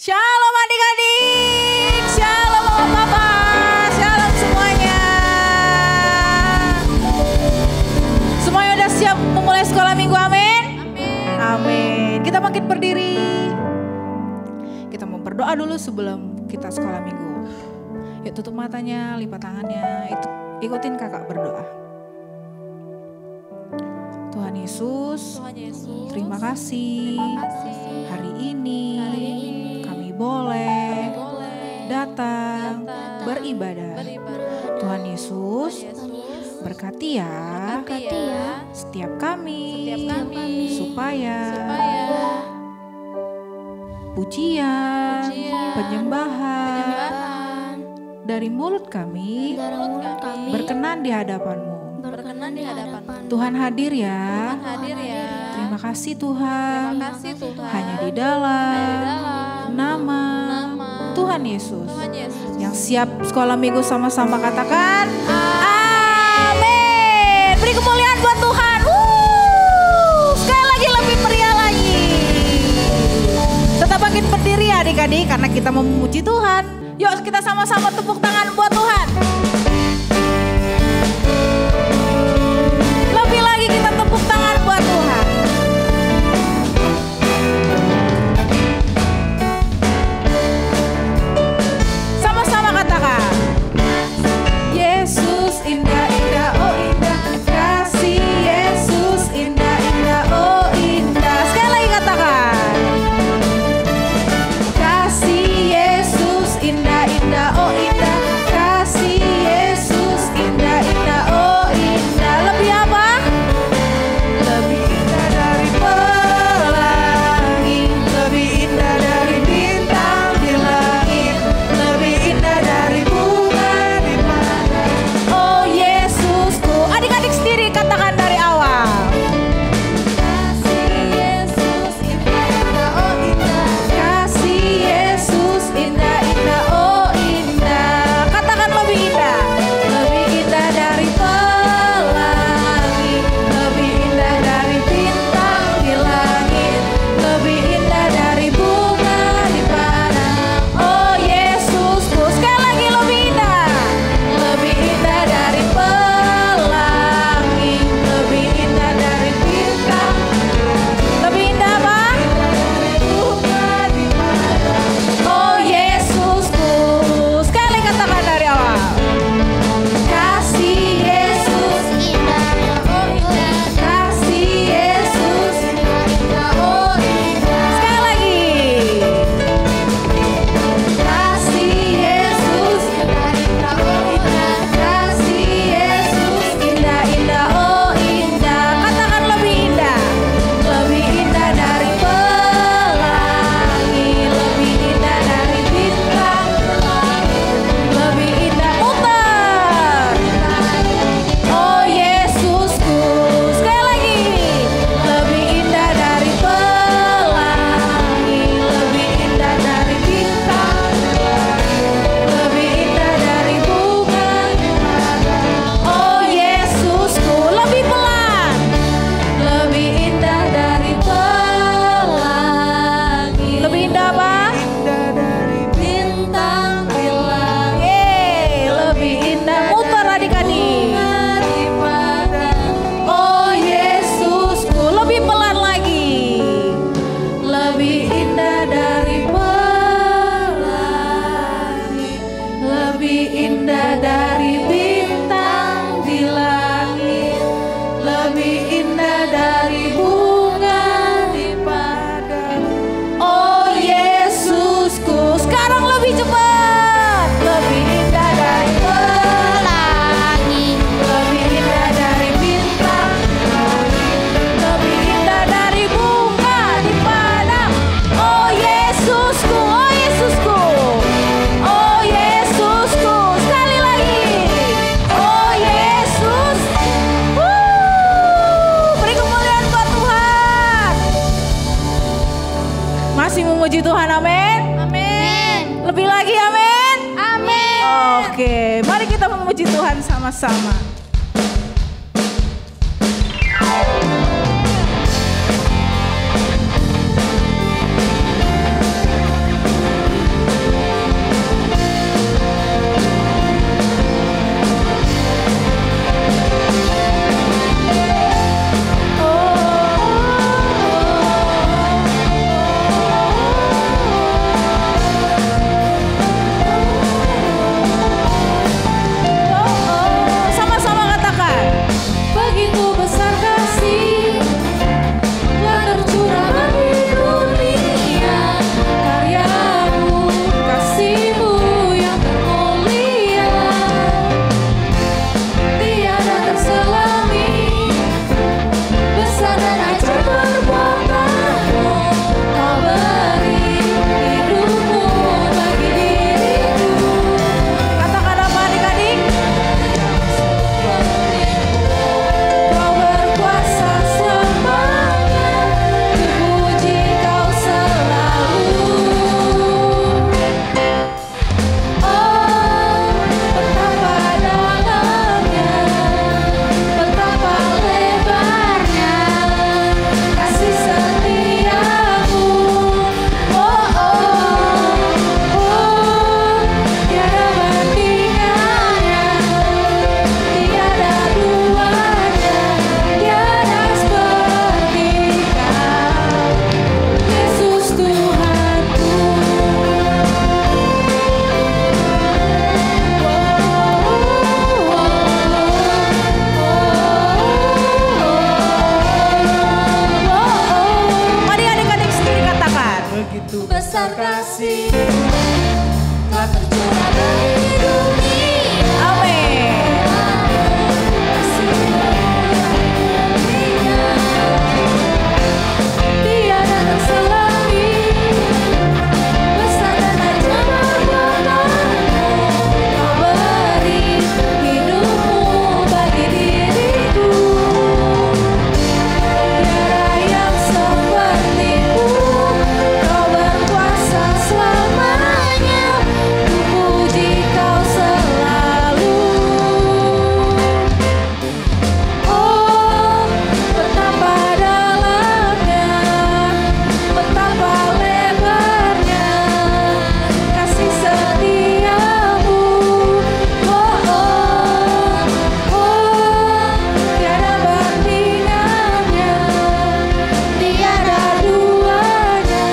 Shalom adik-adik, shalom mama-papa, shalom semuanya. Semuanya udah siap memulai sekolah minggu, amin? Amin. Kita bangkit berdiri. Kita mau berdoa dulu sebelum kita sekolah minggu. Yuk tutup matanya, lipat tangannya, ikutin kakak berdoa. Tuhan Yesus, terima kasih hari ini kami boleh datang beribadah. Tuhan Yesus, berkati ya setiap kami supaya pujian, penyembahan dari mulut kami berkenan di hadapan-Mu. Tuhan hadir ya. Terima kasih Tuhan. Hanya di dalam nama Tuhan Yesus. Yang siap sekolah minggu sama-sama katakan amin. Beri kemuliaan buat Tuhan. Sekali lagi lebih meriah lagi. Tetap bangkit berdiri ya adik-adik karena kita mau memuji Tuhan. Yuk kita sama-sama tepuk tangan buat Tuhan. Lebih lagi kita tepuk tangan buat Tuhan. Sama-sama katakan. Yesus indah-indah, oh indah. Kasih Yesus indah-indah, oh indah. Sekali lagi katakan. Kasih Yesus indah-indah, oh indah. Kasih Yesus indah-indah, oh indah. Lebih apa? Lebih indah dari pelangi, lebih indah dari bintang di langit, lebih indah dari bunga di padang. Oh Yesusku, adik-adik sendiri katakan dari awal. Kasih Yesus indah-indah, oh indah. Kasih Yesus indah-indah, oh indah. Katakan lebih indah. Lebih indah dari pelangi, lebih indah dari bintang di langit, lebih indah dari bunga di padang. Oh Yesusku, sekali lagi lebih indah. Lebih indah dari pelangi, lebih indah dari bintang. Lebih indah apa? Bunga di padang. Oh Yesusku, sekali katakan dari awal. Kasih Yesus indah, oh indah. Kasih Yesus indah, oh indah. Sekali lagi. Kasih Yesus indah, oh indah. Kasih Yesus indah, oh indah. Katakan lebih indah. Lebih indah dari pelangi, lebih indah dari bintang, lebih indah muter. Oh Yesusku, sekali lagi. Lebih indah dari pelangi, lebih indah dari bintang, lebih indah dari bunga di padang. Oh Yesusku, lebih pelan. Lebih indah dari pelangi. Lebih indah apa? Indah dari bintang di langit. Lebih indah muter adik-adik. Oh Yesusku, lebih pelan lagi. Lebih indah dari pelangi, lebih indah dari bintang di langit, lebih indah dari bunga di padang. Oh Yesusku, sekarang lebih cepat. Lebih indah dari pelangi, lebih indah dari bintang, lebih indah dari bunga di padang. Oh Yesusku, oh Yesusku, oh Yesusku. Sekali lagi. Oh Yesus. Beri kemuliaan buat Tuhan. Masih memuji Tuhan, amin. Amin. Lebih lagi, amin. Amin. Oke, mari kita memuji Tuhan sama-sama. kasih telah tercurah di dunia. Amin. Tiada terselangi besar dan ajaib berkatamu. Kau beri hidupmu bagi diriku. Tiada yang sepertimu. Kau berkuasa selamanya. Ku puji Kau selalu. Oh, betapa dalamnya, betapa lebarnya kasih setiamu. Oh, oh, oh, tiada bandingannya, tiada duanya,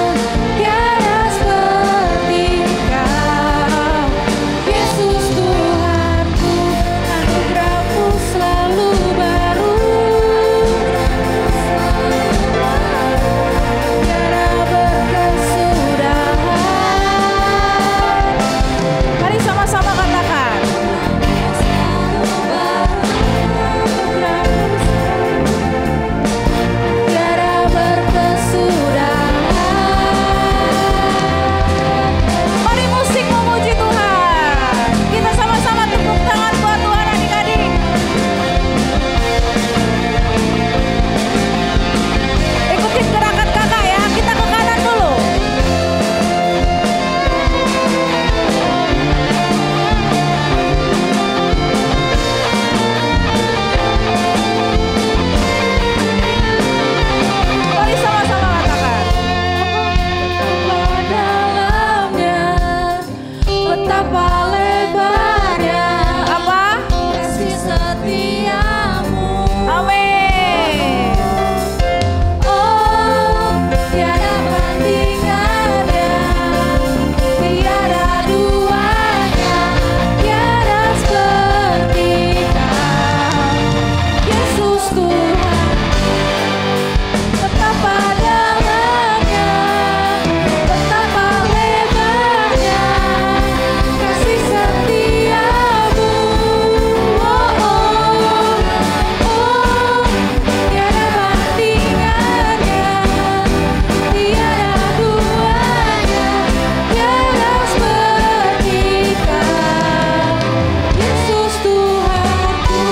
tiada seperti Kau. Yesus Tuhanku, anugerah-Mu selalu baru. Tiada berkesudahan. Mari sama-sama katakan. Tiada berkesudahan. Mari musik memuji Tuhan. Kita sama-sama tepuk tangan buat Tuhan adik-adik. Ikutin gerakan kakak ya. Kita ke kanan dulu. Mari sama-sama katakan. Betapa dalamnya, betapa lebarnya Apa? kasih setiamu. Amin. Oh, tiada bandingannya, tiada duanya, tiada seperti Kau. Yesus Tuhan, betapa dalamnya, betapa lebarnya kasih setiamu. Oh, oh, oh, tiada bandingannya, tiada duanya, tiada seperti Kau. Yesus Tuhanku.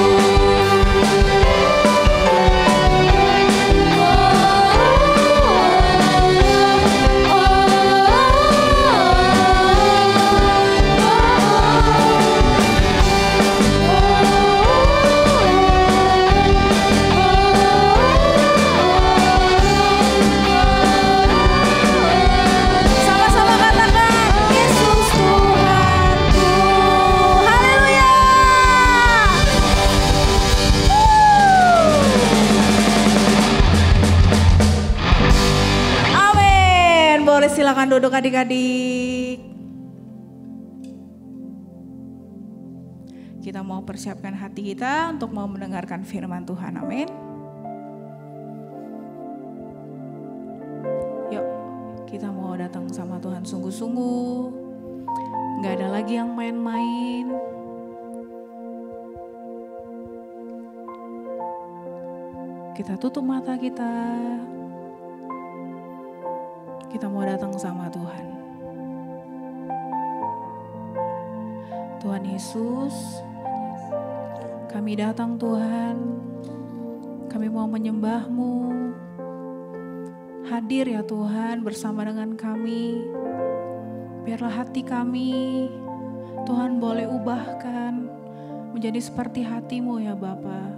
Sama-sama katakan. Yesus Tuhanku. Haleluya. Amin. Boleh silakan duduk adik-adik. Kita mau persiapkan hati kita untuk mau mendengarkan firman Tuhan. Amin. Yuk, kita mau datang sama Tuhan sungguh-sungguh. Nggak ada lagi yang main-main. Kita tutup mata kita. Kita mau datang sama Tuhan. Tuhan Yesus, kami datang Tuhan. Kami mau menyembah-Mu. Hadir ya Tuhan bersama dengan kami. Biarlah hati kami, Tuhan boleh ubahkan menjadi seperti hati-Mu ya Bapa.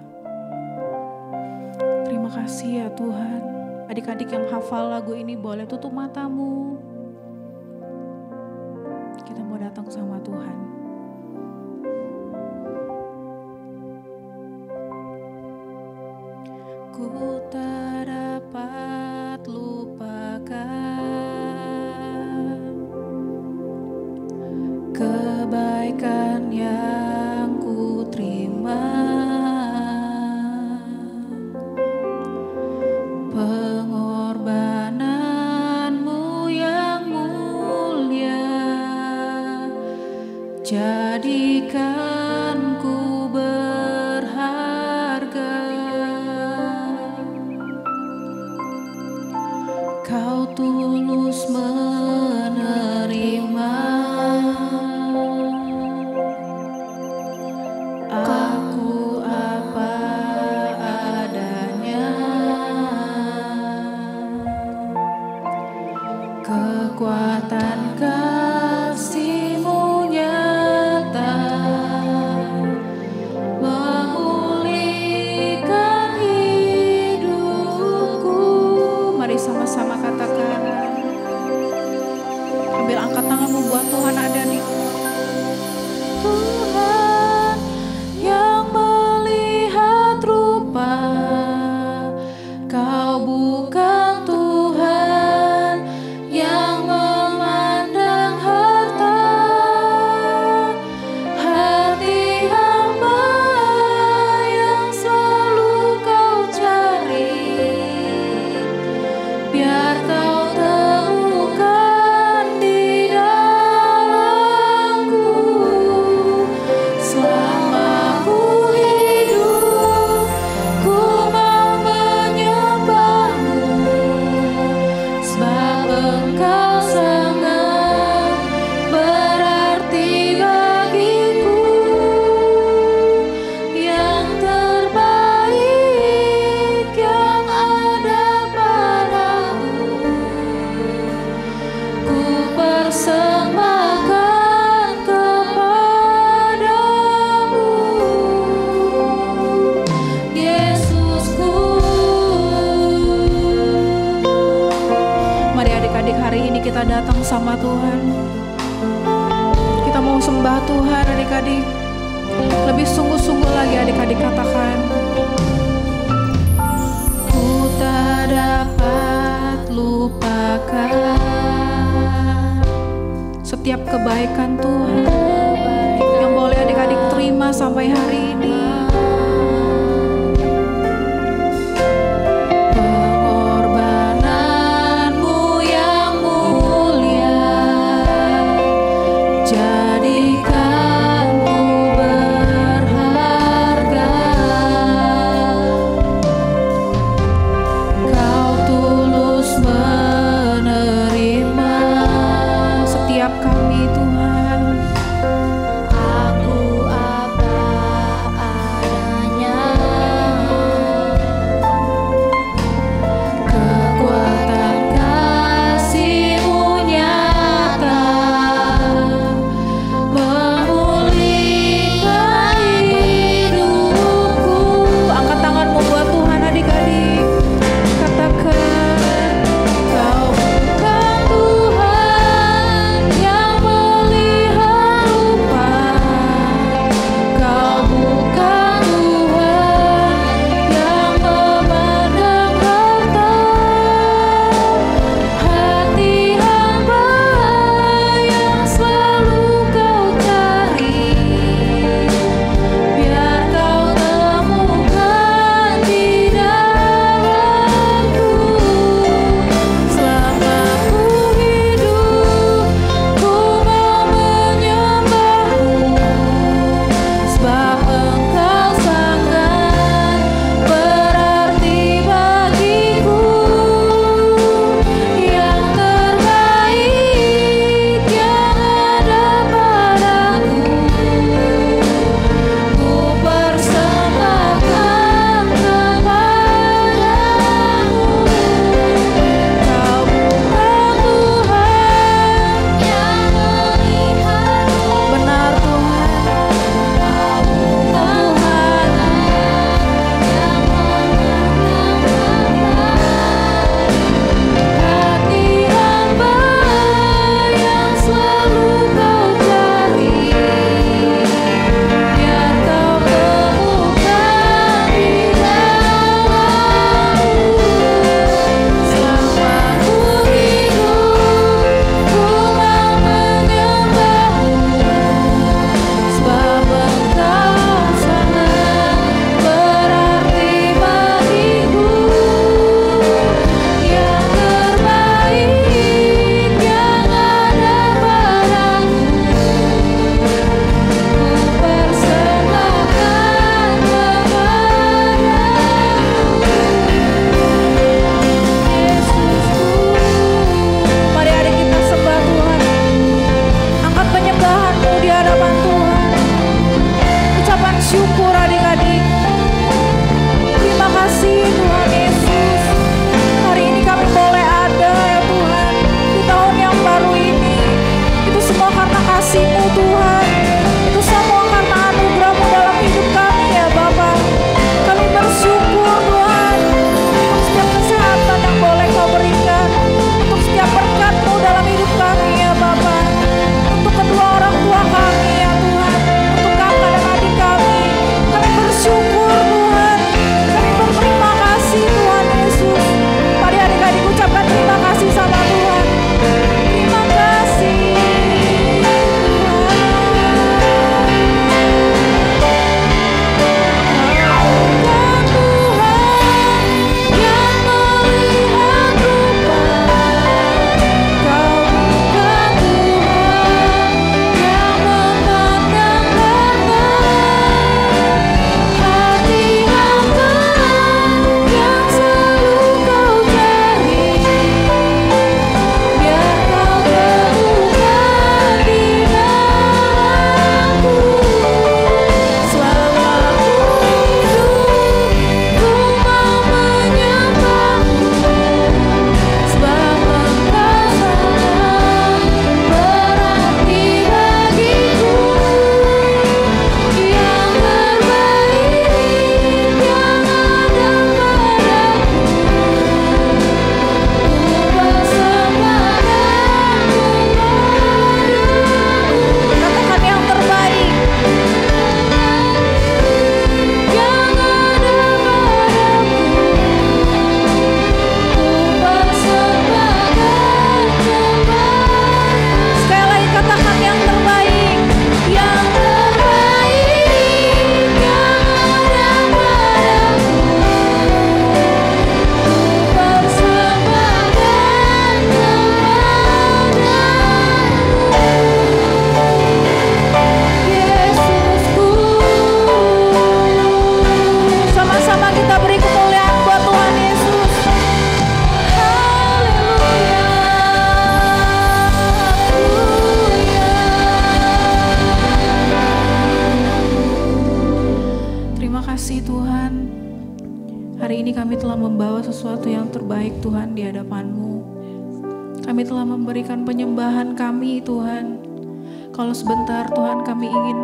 Terima kasih ya Tuhan. Adik-adik yang hafal lagu ini boleh tutup matamu. Kita mau datang sama Tuhan. Ku tak dapat lupakan kebaikan yang ku terima, pengorbananmu yang mulia. jadikanku berharga. Kau tulus menerima aku apa adanya. Kekuatan kasih-Mu nyata memulihkan hidupku. Mari sama-sama katakan. Ambil angkat tanganmu buat Tuhan ada nih. Tuhan yang melihat rupa, Kau bukan Tuhan yang memandang harta. Hati hamba yang selalu Kau cari, biar Kau temukan di dalamku. Selama ku hidup, ku mau menyembah-Mu, sebab Engkau sangat berarti bagiku. Yang terbaik yang ada padaku, ku persembahkan kepadamu, Yesusku. Mari adik-adik, hari ini kita datang sama Tuhan. Kita mau sembah Tuhan adik-adik. Lebih sungguh-sungguh lagi adik-adik katakan. Ku tak dapat lupakan setiap kebaikan Tuhan yang boleh adik-adik terima sampai hari ini. Pengorbanan-Mu yang mulia jadikanku berharga. Kau tulus menerima setiap kami Tuhan. Aku apa kami telah membawa sesuatu yang terbaik Tuhan di hadapan-Mu. Kami telah memberikan penyembahan kami Tuhan. Kalau sebentar Tuhan kami ingin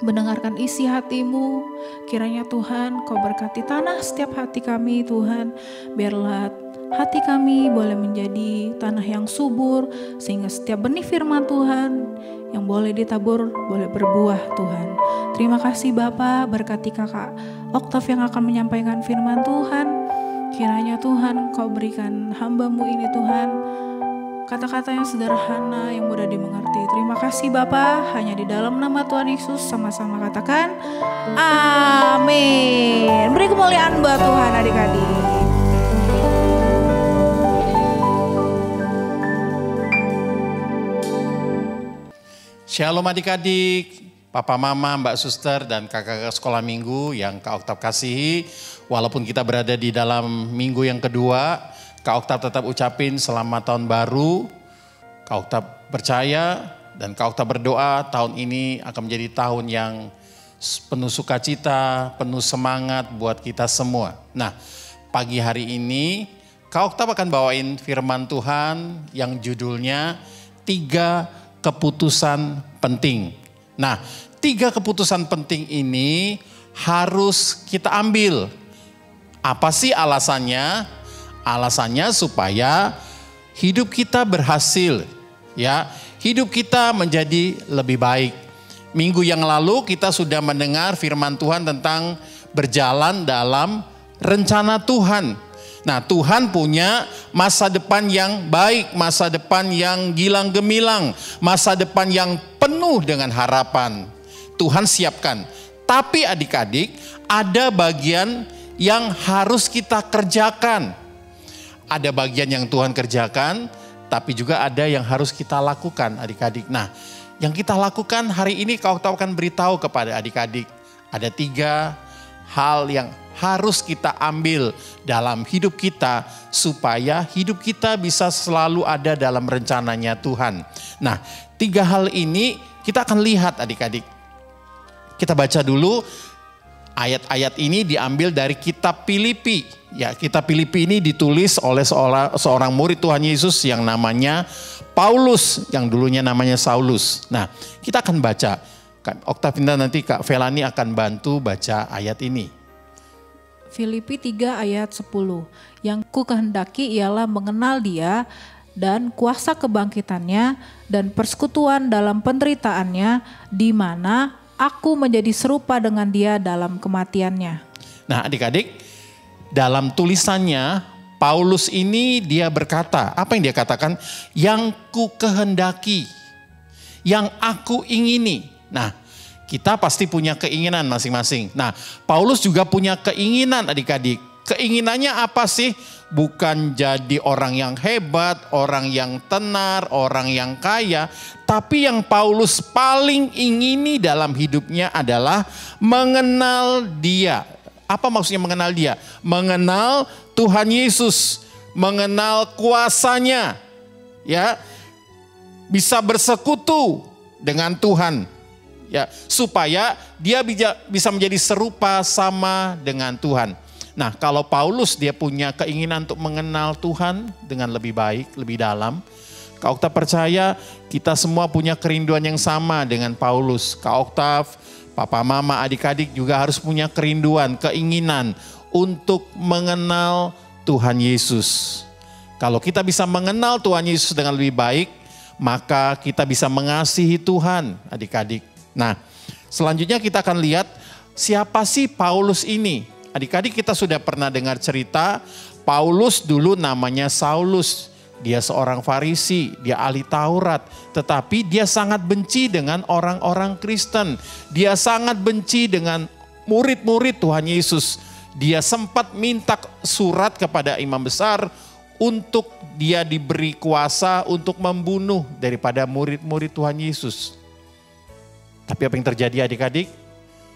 mendengarkan isi hati-Mu, kiranya Tuhan Kau berkati tanah setiap hati kami Tuhan. Biarlah hati kami boleh menjadi tanah yang subur, sehingga setiap benih firman Tuhan yang boleh ditabur boleh berbuah Tuhan. Terima kasih Bapa, berkati kakak Oktav yang akan menyampaikan firman Tuhan. Kiranya Tuhan Kau berikan hamba-Mu ini Tuhan kata-kata yang sederhana, yang mudah dimengerti. Terima kasih Bapa, hanya di dalam nama Tuhan Yesus sama-sama katakan amin. Beri kemuliaan buat Tuhan adik-adik. Shalom adik-adik, Papa Mama, Mbak Suster, dan kakak-kakak sekolah minggu yang Kak Oktav kasihi. Walaupun kita berada di dalam minggu yang kedua, Kak Oktav tetap ucapin selamat tahun baru. Kak Oktav percaya dan Kak Oktav berdoa tahun ini akan menjadi tahun yang penuh sukacita, penuh semangat buat kita semua. Nah, pagi hari ini Kak Oktav akan bawain firman Tuhan yang judulnya 3 keputusan penting. Nah, 3 keputusan penting ini harus kita ambil. Apa sih alasannya? Alasannya supaya hidup kita berhasil, ya. Hidup kita menjadi lebih baik. Minggu yang lalu kita sudah mendengar firman Tuhan tentang berjalan dalam rencana Tuhan. Nah, Tuhan punya masa depan yang baik, masa depan yang gilang gemilang, masa depan yang penuh dengan harapan. Tuhan siapkan. Tapi adik-adik, ada bagian yang harus kita kerjakan. Ada bagian yang Tuhan kerjakan, tapi juga ada yang harus kita lakukan adik-adik. Nah, yang kita lakukan hari ini Kak Oktav akan beritahu kepada adik-adik. Ada 3 hal yang harus kita ambil dalam hidup kita supaya hidup kita bisa selalu ada dalam rencananya Tuhan. Nah, 3 hal ini kita akan lihat adik-adik. Kita baca dulu. Ayat-ayat ini diambil dari kitab Filipi. Ya, kitab Filipi ini ditulis oleh seorang murid Tuhan Yesus yang namanya Paulus, yang dulunya namanya Saulus. Nah, kita akan baca. Kak Oktav nanti Kak Velani akan bantu baca ayat ini. Filipi 3 ayat 10. Yang ku kehendaki ialah mengenal Dia dan kuasa kebangkitannya dan persekutuan dalam penderitaannya, di mana aku menjadi serupa dengan Dia dalam kematiannya. Nah, adik-adik, dalam tulisannya Paulus ini dia berkata, apa yang dia katakan? Yang ku kehendaki, yang aku ingini. Nah, kita pasti punya keinginan masing-masing. Nah, Paulus juga punya keinginan adik-adik. Keinginannya apa sih? Bukan jadi orang yang hebat, orang yang tenar, orang yang kaya. Tapi yang Paulus paling ingini dalam hidupnya adalah mengenal Dia. Apa maksudnya mengenal Dia? Mengenal Tuhan Yesus, mengenal kuasanya, ya, bisa bersekutu dengan Tuhan, ya, supaya dia bisa menjadi serupa sama dengan Tuhan. Nah, kalau Paulus dia punya keinginan untuk mengenal Tuhan dengan lebih baik, lebih dalam. Kak Oktav percaya kita semua punya kerinduan yang sama dengan Paulus. Kak Oktav, Papa Mama, adik-adik juga harus punya kerinduan, keinginan untuk mengenal Tuhan Yesus. Kalau kita bisa mengenal Tuhan Yesus dengan lebih baik, maka kita bisa mengasihi Tuhan, adik-adik. Nah, selanjutnya kita akan lihat siapa sih Paulus ini. Adik-adik, kita sudah pernah dengar cerita Paulus dulu namanya Saulus. Dia seorang Farisi, dia ahli Taurat. Tetapi dia sangat benci dengan orang-orang Kristen. Dia sangat benci dengan murid-murid Tuhan Yesus. Dia sempat minta surat kepada imam besar untuk dia diberi kuasa untuk membunuh daripada murid-murid Tuhan Yesus. Tapi apa yang terjadi adik-adik?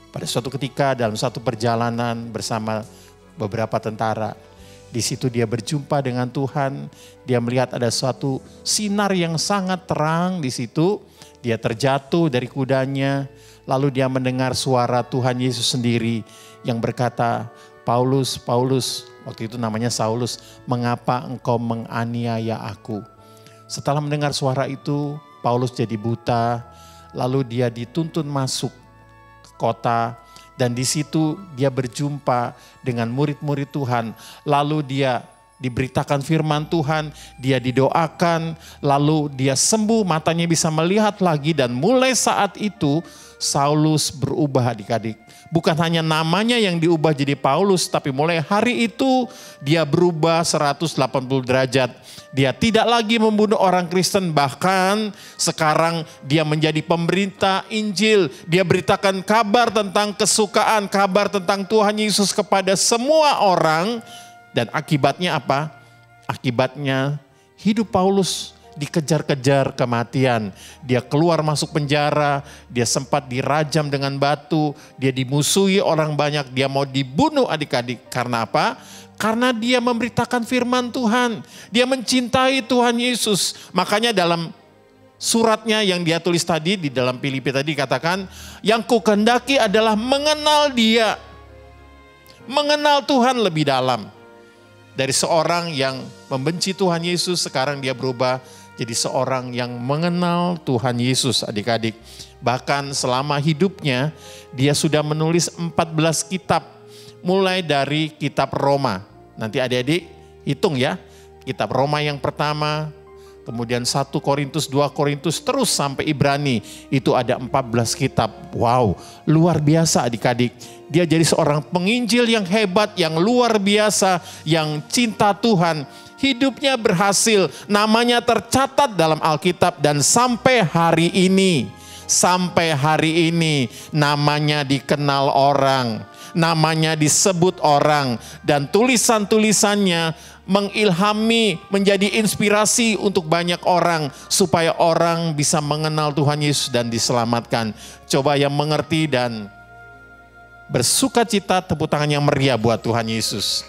Pada suatu ketika dalam satu perjalanan bersama beberapa tentara, di situ dia berjumpa dengan Tuhan. Dia melihat ada suatu sinar yang sangat terang di situ. Dia terjatuh dari kudanya, lalu dia mendengar suara Tuhan Yesus sendiri yang berkata, Paulus, Paulus, waktu itu namanya Saulus, mengapa engkau menganiaya aku? Setelah mendengar suara itu, Paulus jadi buta, lalu dia dituntun masuk ke kota, dan di situ dia berjumpa dengan murid-murid Tuhan, lalu dia diberitakan firman Tuhan, dia didoakan, lalu dia sembuh, matanya bisa melihat lagi, dan mulai saat itu Saulus berubah adik-adik. Bukan hanya namanya yang diubah jadi Paulus, tapi mulai hari itu dia berubah 180 derajat. Dia tidak lagi membunuh orang Kristen, bahkan sekarang dia menjadi pemberita Injil. Dia beritakan kabar tentang kesukaan, kabar tentang Tuhan Yesus kepada semua orang. Dan akibatnya apa? Akibatnya hidup Paulus dikejar-kejar kematian. Dia keluar masuk penjara, dia sempat dirajam dengan batu, dia dimusuhi orang banyak, dia mau dibunuh adik-adik. Karena apa? Karena dia memberitakan firman Tuhan. Dia mencintai Tuhan Yesus. Makanya dalam suratnya yang dia tulis tadi, di dalam Filipi tadi katakan, yang kukehendaki adalah mengenal dia. Mengenal Tuhan lebih dalam. Dari seorang yang membenci Tuhan Yesus, sekarang dia berubah jadi seorang yang mengenal Tuhan Yesus adik-adik. Bahkan selama hidupnya dia sudah menulis 14 kitab. Mulai dari kitab Roma. Nanti adik-adik hitung ya. Kitab Roma yang pertama, kemudian 1 Korintus, 2 Korintus, terus sampai Ibrani. Itu ada 14 kitab. Wow, luar biasa adik-adik. Dia jadi seorang penginjil yang hebat, yang luar biasa, yang cinta Tuhan. Hidupnya berhasil, namanya tercatat dalam Alkitab, dan sampai hari ini namanya dikenal orang, namanya disebut orang, dan tulisan-tulisannya mengilhami, menjadi inspirasi untuk banyak orang supaya orang bisa mengenal Tuhan Yesus dan diselamatkan. Coba yang mengerti dan bersuka cita, tepuk tangan yang meriah buat Tuhan Yesus.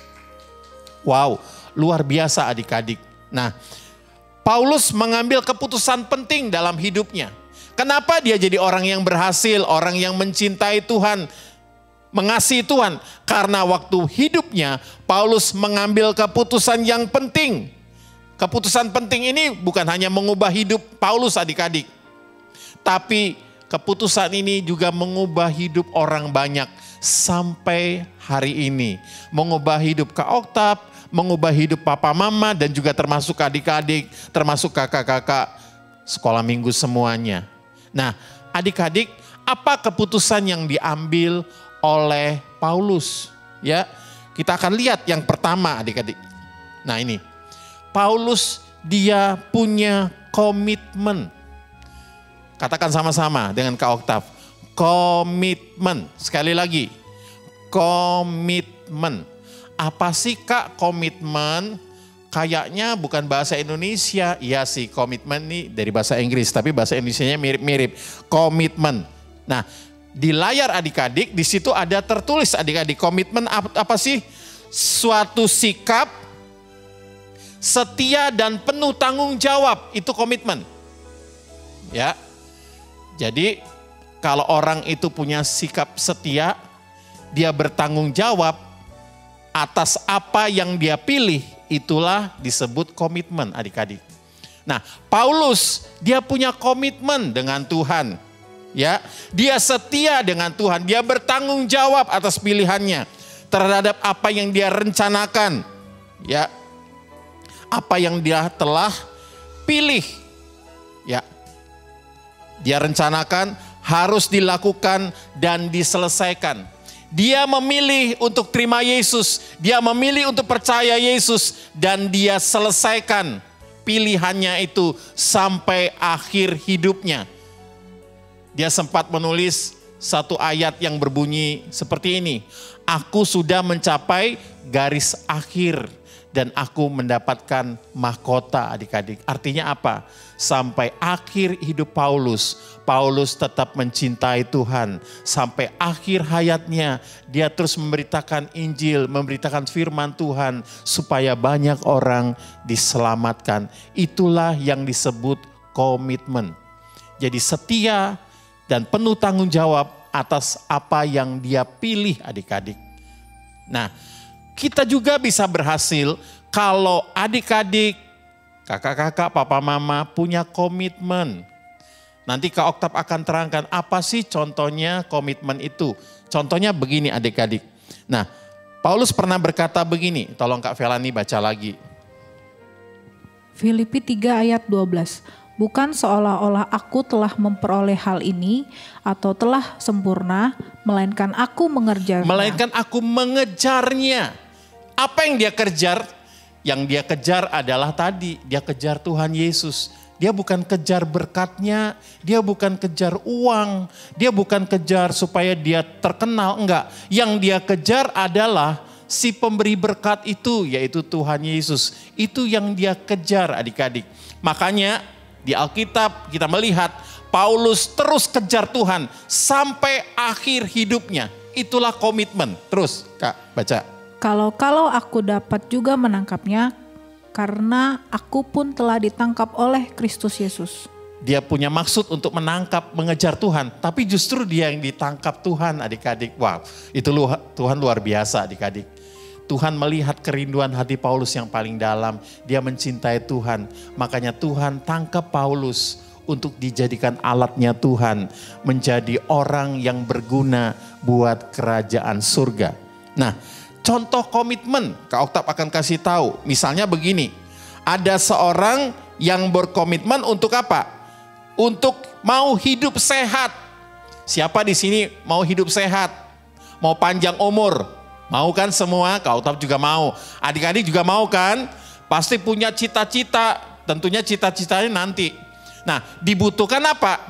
Wow, luar biasa adik-adik. Nah, Paulus mengambil keputusan penting dalam hidupnya. Kenapa dia jadi orang yang berhasil, orang yang mencintai Tuhan, mengasihi Tuhan? Karena waktu hidupnya Paulus mengambil keputusan yang penting. Keputusan penting ini bukan hanya mengubah hidup Paulus adik-adik, tapi keputusan ini juga mengubah hidup orang banyak sampai hari ini. Mengubah hidup Kak Oktav, mengubah hidup papa mama, dan juga termasuk adik-adik, termasuk kakak-kakak sekolah minggu semuanya. Nah, adik-adik, apa keputusan yang diambil oleh Paulus? Ya, kita akan lihat yang pertama adik-adik. Nah ini, Paulus dia punya komitmen. Katakan sama-sama dengan Kak Oktav. Komitmen. Sekali lagi, komitmen. Apa sih Kak komitmen? Kayaknya bukan bahasa Indonesia. Iya sih, komitmen nih dari bahasa Inggris, tapi bahasa Indonesianya mirip-mirip. Komitmen. Nah, di layar adik-adik, di situ ada tertulis adik-adik, komitmen apa sih? Suatu sikap setia dan penuh tanggung jawab, itu komitmen. Ya. Jadi kalau orang itu punya sikap setia, dia bertanggung jawab atas apa yang dia pilih, itulah disebut komitmen adik-adik. Nah, Paulus dia punya komitmen dengan Tuhan. Ya, dia setia dengan Tuhan, dia bertanggung jawab atas pilihannya terhadap apa yang dia rencanakan. Ya. Apa yang dia telah pilih. Ya. Dia rencanakan harus dilakukan dan diselesaikan. Dia memilih untuk terima Yesus, dia memilih untuk percaya Yesus, dan dia selesaikan pilihannya itu sampai akhir hidupnya. Dia sempat menulis satu ayat yang berbunyi seperti ini. Aku sudah mencapai garis akhir dan aku mendapatkan mahkota adik-adik. Artinya apa? Sampai akhir hidup Paulus, Paulus tetap mencintai Tuhan. Sampai akhir hayatnya dia terus memberitakan Injil, memberitakan firman Tuhan supaya banyak orang diselamatkan. Itulah yang disebut komitmen. Jadi setia dan penuh tanggung jawab atas apa yang dia pilih adik-adik. Nah, kita juga bisa berhasil kalau adik-adik, kakak-kakak, papa mama punya komitmen. Nanti Kak Oktav akan terangkan apa sih contohnya komitmen itu. Contohnya begini adik-adik. Nah, Paulus pernah berkata begini, tolong Kak Velani baca lagi. Filipi 3 ayat 12. Bukan seolah-olah aku telah memperoleh hal ini atau telah sempurna, melainkan aku mengejarnya. Melainkan aku mengejarnya. Apa yang dia kejar? Yang dia kejar adalah tadi, dia kejar Tuhan Yesus. Dia bukan kejar berkatnya, dia bukan kejar uang, dia bukan kejar supaya dia terkenal, enggak. Yang dia kejar adalah si pemberi berkat itu, yaitu Tuhan Yesus. Itu yang dia kejar adik-adik. Makanya di Alkitab kita melihat Paulus terus kejar Tuhan sampai akhir hidupnya. Itulah komitmen. Terus Kak baca. Kalau aku dapat juga menangkapnya, karena aku pun telah ditangkap oleh Kristus Yesus. Dia punya maksud untuk menangkap, mengejar Tuhan. Tapi justru dia yang ditangkap Tuhan adik-adik. Wow, itu Tuhan luar biasa adik-adik. Tuhan melihat kerinduan hati Paulus yang paling dalam. Dia mencintai Tuhan. Makanya Tuhan tangkap Paulus untuk dijadikan alatnya Tuhan. Menjadi orang yang berguna buat kerajaan surga. Nah, contoh komitmen Kak Oktav akan kasih tahu. Misalnya begini. Ada seorang yang berkomitmen untuk apa? Untuk mau hidup sehat. Siapa di sini mau hidup sehat? Mau panjang umur? Mau kan semua? Kak Oktav juga mau. Adik-adik juga mau kan? Pasti punya cita-cita. Tentunya cita-citanya nanti. Nah, dibutuhkan apa?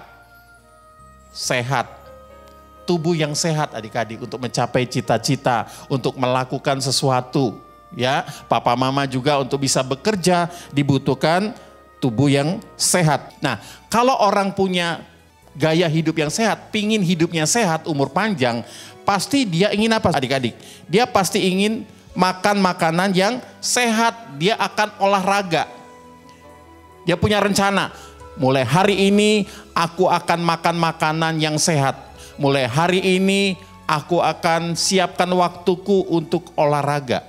Sehat. Tubuh yang sehat adik-adik untuk mencapai cita-cita. Untuk melakukan sesuatu. Ya, papa mama juga untuk bisa bekerja dibutuhkan tubuh yang sehat. Nah, kalau orang punya gaya hidup yang sehat, pingin hidupnya sehat, umur panjang, pasti dia ingin apa adik-adik? Dia pasti ingin makan makanan yang sehat. Dia akan olahraga. Dia punya rencana. Mulai hari ini aku akan makan makanan yang sehat. Mulai hari ini aku akan siapkan waktuku untuk olahraga.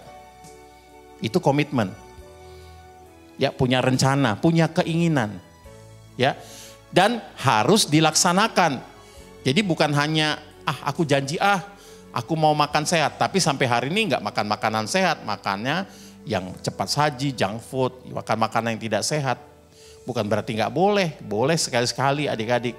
Itu komitmen. Ya, punya rencana, punya keinginan. Ya. Dan harus dilaksanakan. Jadi bukan hanya aku janji aku mau makan sehat, tapi sampai hari ini nggak makan makanan sehat, makannya yang cepat saji, junk food, makan makanan yang tidak sehat. Bukan berarti nggak boleh, boleh sekali-sekali adik-adik.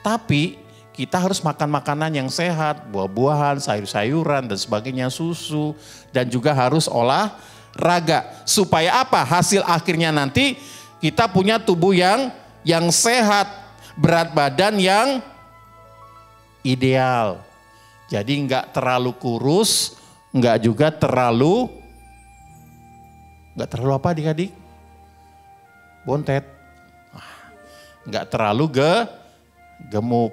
Tapi kita harus makan makanan yang sehat, buah-buahan, sayur-sayuran dan sebagainya, susu, dan juga harus olahraga. Supaya apa? Hasil akhirnya nanti kita punya tubuh yang sehat, berat badan yang ideal. Jadi enggak terlalu kurus, enggak juga terlalu apa adik-adik? Bontet. Enggak terlalu gemuk.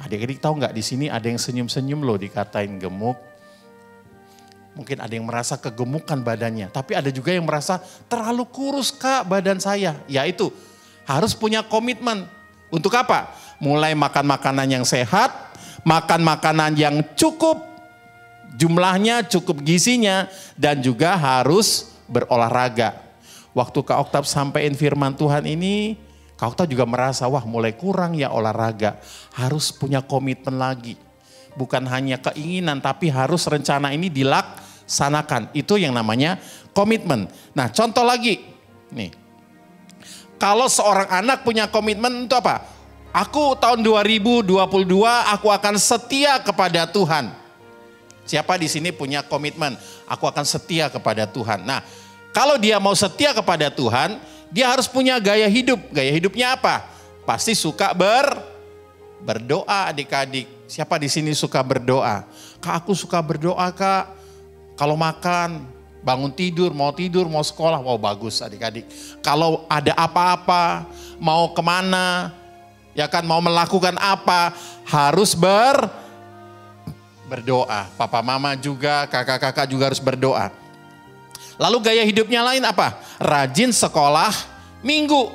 Adik-adik tahu enggak di sini ada yang senyum-senyum loh dikatain gemuk. Mungkin ada yang merasa kegemukan badannya, tapi ada juga yang merasa terlalu kurus Kak badan saya. Yaitu harus punya komitmen. Untuk apa? Mulai makan makanan yang sehat, makan makanan yang cukup jumlahnya, cukup gizinya, dan juga harus berolahraga. Waktu Kak Oktav sampaikan firman Tuhan ini, Kak Oktav juga merasa, wah mulai kurang ya olahraga. Harus punya komitmen lagi. Bukan hanya keinginan, tapi harus rencana ini dilaksanakan. Itu yang namanya komitmen. Nah, contoh lagi. Nih. Kalau seorang anak punya komitmen itu apa? Aku tahun 2022 aku akan setia kepada Tuhan. Siapa di sini punya komitmen? Aku akan setia kepada Tuhan. Nah, kalau dia mau setia kepada Tuhan, dia harus punya gaya hidup. Gaya hidupnya apa? Pasti suka berdoa adik-adik. Siapa di sini suka berdoa? Kak, aku suka berdoa Kak. Kalau makan, bangun tidur, mau sekolah, wow bagus adik-adik. Kalau ada apa-apa, mau kemana, ya kan mau melakukan apa, harus berdoa. Papa mama juga, kakak-kakak juga harus berdoa. Lalu gaya hidupnya lain apa? Rajin sekolah minggu.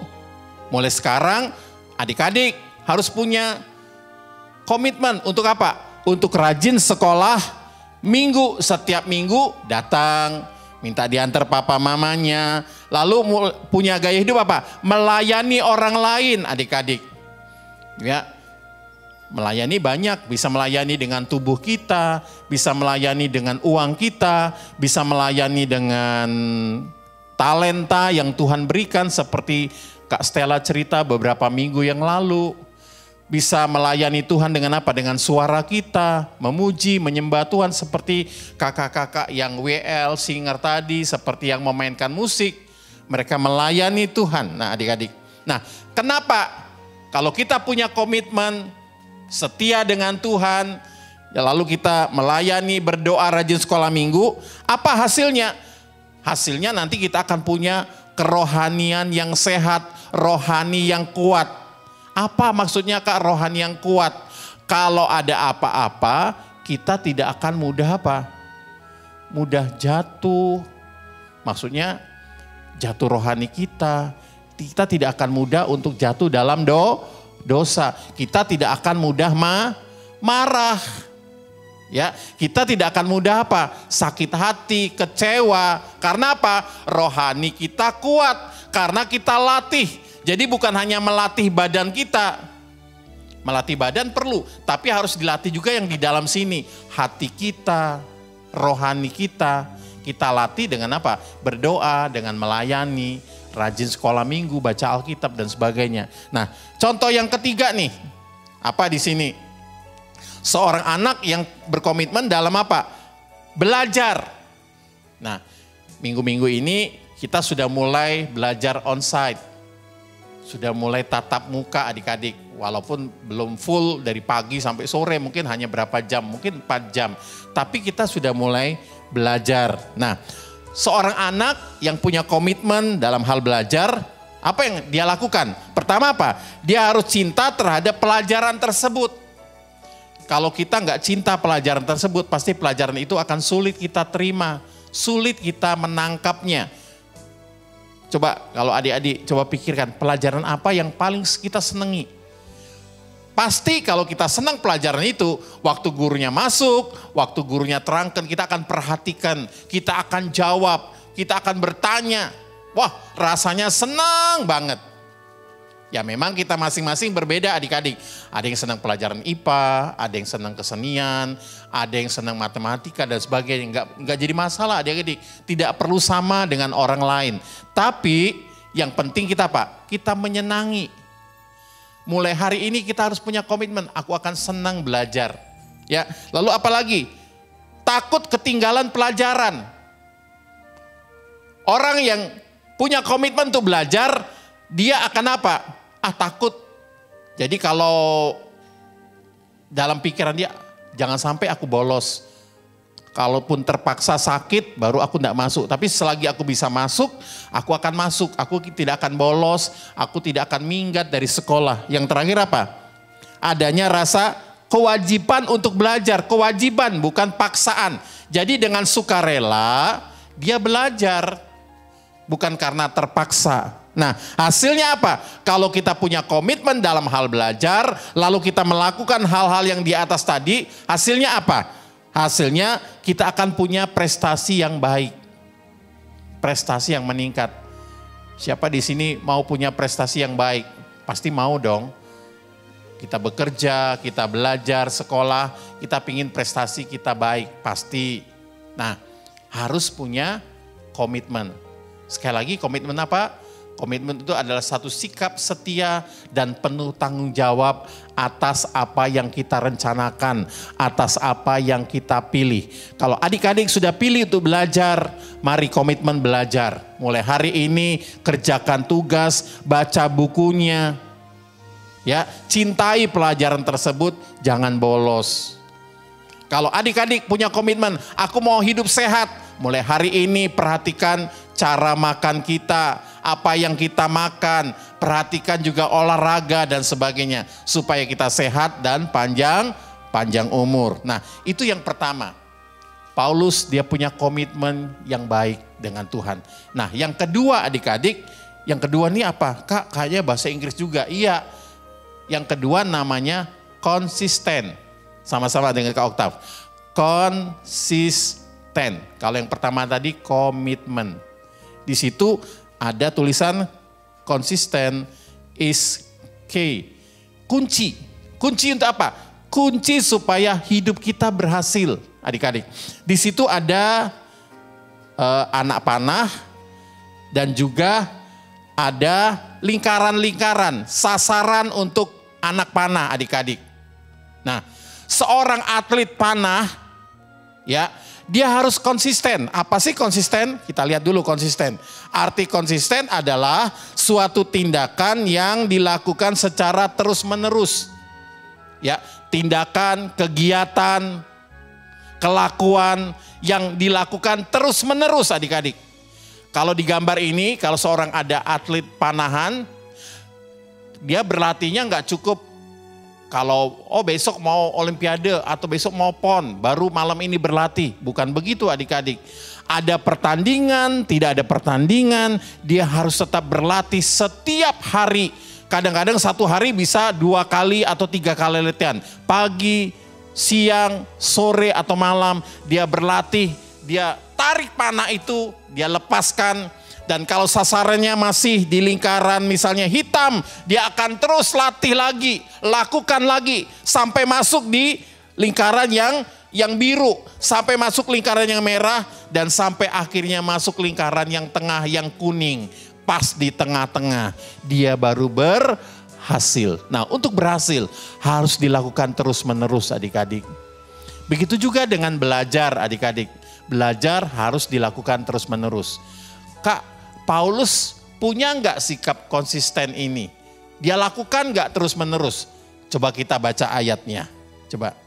Mulai sekarang adik-adik harus punya komitmen untuk apa? Untuk rajin sekolah Setiap minggu datang, minta diantar papa mamanya. Lalu punya gaya hidup apa? Melayani orang lain adik-adik. Ya, melayani banyak, bisa melayani dengan tubuh kita, bisa melayani dengan uang kita, bisa melayani dengan talenta yang Tuhan berikan seperti Kak Stella cerita beberapa minggu yang lalu. Bisa melayani Tuhan dengan apa? Dengan suara kita, memuji, menyembah Tuhan seperti kakak-kakak yang WL, singer tadi, seperti yang memainkan musik. Mereka melayani Tuhan. Nah adik-adik, nah kenapa? Kalau kita punya komitmen, setia dengan Tuhan, ya lalu kita melayani, berdoa, rajin sekolah minggu, apa hasilnya? Hasilnya nanti kita akan punya kerohanian yang sehat, rohani yang kuat. Apa maksudnya Kak rohani yang kuat? Kalau ada apa-apa, kita tidak akan mudah apa? Mudah jatuh. Maksudnya jatuh rohani kita. Kita tidak akan mudah untuk jatuh dalam dosa. Kita tidak akan mudah marah. Ya, kita tidak akan mudah apa? Sakit hati, kecewa. Karena apa? Rohani kita kuat. Karena kita latih. Jadi bukan hanya melatih badan kita. Melatih badan perlu, tapi harus dilatih juga yang di dalam sini. Hati kita, rohani kita. Kita latih dengan apa? Berdoa, dengan melayani, rajin sekolah minggu, baca Alkitab dan sebagainya. Nah, contoh yang ketiga nih. Apa di sini? Seorang anak yang berkomitmen dalam apa? Belajar. Nah, minggu-minggu ini kita sudah mulai belajar onsite. Sudah mulai tatap muka adik-adik. Walaupun belum full dari pagi sampai sore, mungkin hanya berapa jam, mungkin 4 jam. Tapi kita sudah mulai belajar. Nah, seorang anak yang punya komitmen dalam hal belajar, apa yang dia lakukan? Pertama apa? Dia harus cinta terhadap pelajaran tersebut. Kalau kita nggak cinta pelajaran tersebut, pasti pelajaran itu akan sulit kita terima, sulit kita menangkapnya. Coba kalau adik-adik coba pikirkan pelajaran apa yang paling kita senangi. Pasti kalau kita senang pelajaran itu, waktu gurunya masuk, waktu gurunya terangkan, kita akan perhatikan, kita akan jawab, kita akan bertanya. Wah, rasanya senang banget. Ya memang kita masing-masing berbeda adik-adik. Ada yang senang pelajaran IPA, ada yang senang kesenian, ada yang senang matematika dan sebagainya. Enggak jadi masalah adik-adik. Tidak perlu sama dengan orang lain. Tapi yang penting kita apa? Kita menyenangi. Mulai hari ini kita harus punya komitmen. Aku akan senang belajar. Ya, lalu apa lagi? Takut ketinggalan pelajaran. Orang yang punya komitmen untuk belajar, dia akan apa? Takut. Jadi kalau dalam pikiran dia, jangan sampai aku bolos. Kalaupun terpaksa sakit, baru aku tidak masuk. Tapi selagi aku bisa masuk, aku akan masuk. Aku tidak akan bolos, aku tidak akan minggat dari sekolah. Yang terakhir apa? Adanya rasa kewajiban untuk belajar. Kewajiban, bukan paksaan. Jadi dengan sukarela, dia belajar. Bukan karena terpaksa. Nah, hasilnya apa? Kalau kita punya komitmen dalam hal belajar, lalu kita melakukan hal-hal yang di atas tadi, hasilnya apa? Hasilnya kita akan punya prestasi yang baik. Prestasi yang meningkat. Siapa di sini mau punya prestasi yang baik? Pasti mau dong. Kita bekerja, kita belajar, sekolah, kita pingin prestasi kita baik, pasti. Nah, harus punya komitmen. Sekali lagi, komitmen apa? Komitmen itu adalah satu sikap setia dan penuh tanggung jawab atas apa yang kita rencanakan, atas apa yang kita pilih. Kalau adik-adik sudah pilih untuk belajar, mari komitmen belajar. Mulai hari ini kerjakan tugas, baca bukunya. Ya, cintai pelajaran tersebut, jangan bolos. Kalau adik-adik punya komitmen, aku mau hidup sehat. Mulai hari ini perhatikan cara makan kita, apa yang kita makan, perhatikan juga olahraga dan sebagainya. Supaya kita sehat dan panjang umur. Nah, itu yang pertama. Paulus dia punya komitmen yang baik dengan Tuhan. Nah, yang kedua adik-adik, yang kedua ini apa? Kak, kayaknya bahasa Inggris juga. Iya, yang kedua namanya konsisten. Sama-sama dengan Kak Oktav. konsisten. Kalau yang pertama tadi komitmen. Di situ ada tulisan konsisten is key. Kunci. Kunci untuk apa? Kunci supaya hidup kita berhasil, adik-adik. Di situ ada anak panah dan juga ada lingkaran-lingkaran, sasaran untuk anak panah, adik-adik. Nah, seorang atlet panah, ya, dia harus konsisten. Apa sih konsisten? Kita lihat dulu konsisten. Arti konsisten adalah suatu tindakan yang dilakukan secara terus-menerus. Ya, tindakan, kegiatan, kelakuan yang dilakukan terus-menerus, adik-adik. Kalau di gambar ini, kalau seorang ada atlet panahan, dia berlatihnya nggak cukup kalau besok mau olimpiade atau besok mau pon, baru malam ini berlatih. Bukan begitu, adik-adik. Ada pertandingan, tidak ada pertandingan, dia harus tetap berlatih setiap hari. Kadang-kadang satu hari bisa 2 kali atau 3 kali latihan. Pagi, siang, sore atau malam dia berlatih, dia tarik panah itu, dia lepaskan. Dan kalau sasarannya masih di lingkaran misalnya hitam, dia akan terus latih lagi, lakukan lagi sampai masuk di lingkaran yang biru, sampai masuk lingkaran yang merah, dan sampai akhirnya masuk lingkaran yang tengah yang kuning. Pas di tengah-tengah dia baru berhasil. Nah, untuk berhasil harus dilakukan terus-menerus, adik-adik. Begitu juga dengan belajar, adik-adik. Belajar harus dilakukan terus-menerus. Kak, Paulus punya nggak sikap konsisten ini? Dia lakukan nggak terus-menerus? Coba kita baca ayatnya. Coba.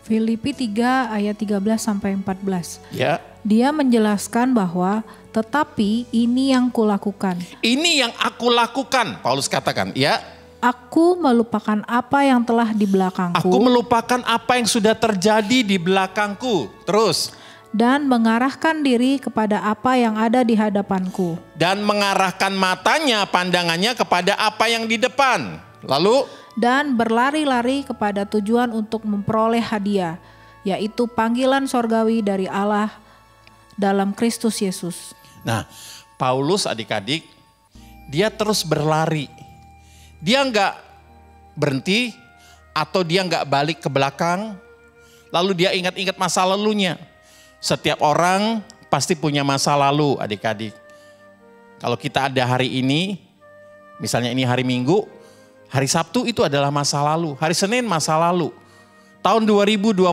Filipi 3 ayat 13 sampai 14. Ya. Dia menjelaskan bahwa tetapi ini yang kulakukan. Ini yang aku lakukan, Paulus katakan. Ya. Aku melupakan apa yang telah di belakangku. Aku melupakan apa yang sudah terjadi di belakangku. Terus. Dan mengarahkan diri kepada apa yang ada di hadapanku. Dan mengarahkan matanya, pandangannya kepada apa yang di depan. Lalu. Dan berlari-lari kepada tujuan untuk memperoleh hadiah, yaitu panggilan sorgawi dari Allah dalam Kristus Yesus. Nah, Paulus adik-adik, dia terus berlari. Dia enggak berhenti atau dia enggak balik ke belakang, lalu dia ingat-ingat masa lalunya. Setiap orang pasti punya masa lalu, adik-adik. Kalau kita ada hari ini, misalnya ini hari Minggu, hari Sabtu itu adalah masa lalu, hari Senin masa lalu. Tahun 2021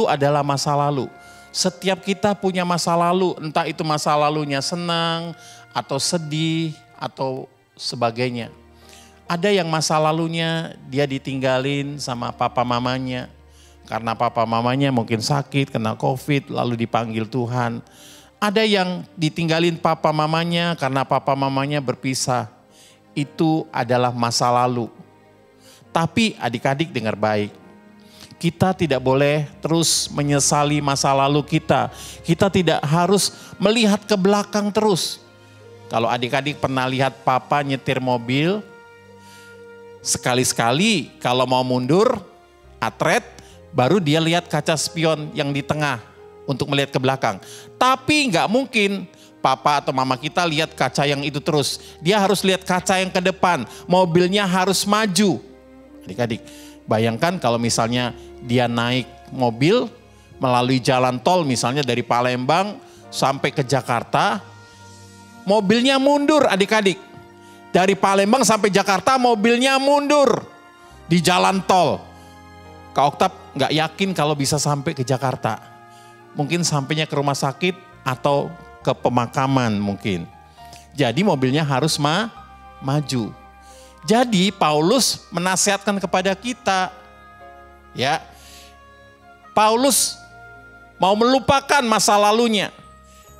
adalah masa lalu. Setiap kita punya masa lalu, entah itu masa lalunya senang atau sedih atau sebagainya. Ada yang masa lalunya dia ditinggalin sama papa mamanya. Karena papa mamanya mungkin sakit, kena COVID, lalu dipanggil Tuhan. Ada yang ditinggalin papa mamanya karena papa mamanya berpisah. Itu adalah masa lalu. Tapi adik-adik dengar baik. Kita tidak boleh terus menyesali masa lalu kita. Kita tidak harus melihat ke belakang terus. Kalau adik-adik pernah lihat papa nyetir mobil, sekali-sekali kalau mau mundur, atret, baru dia lihat kaca spion yang di tengah untuk melihat ke belakang. Tapi nggak mungkin papa atau mama kita lihat kaca yang itu terus. Dia harus lihat kaca yang ke depan. Mobilnya harus maju. Adik-adik, bayangkan kalau misalnya dia naik mobil melalui jalan tol misalnya dari Palembang sampai ke Jakarta, mobilnya mundur, adik-adik. Dari Palembang sampai Jakarta mobilnya mundur di jalan tol. Kak Oktab nggak yakin kalau bisa sampai ke Jakarta. Mungkin sampainya ke rumah sakit atau ke pemakaman mungkin. Jadi mobilnya harus maju. Jadi Paulus menasihatkan kepada kita, ya, Paulus mau melupakan masa lalunya.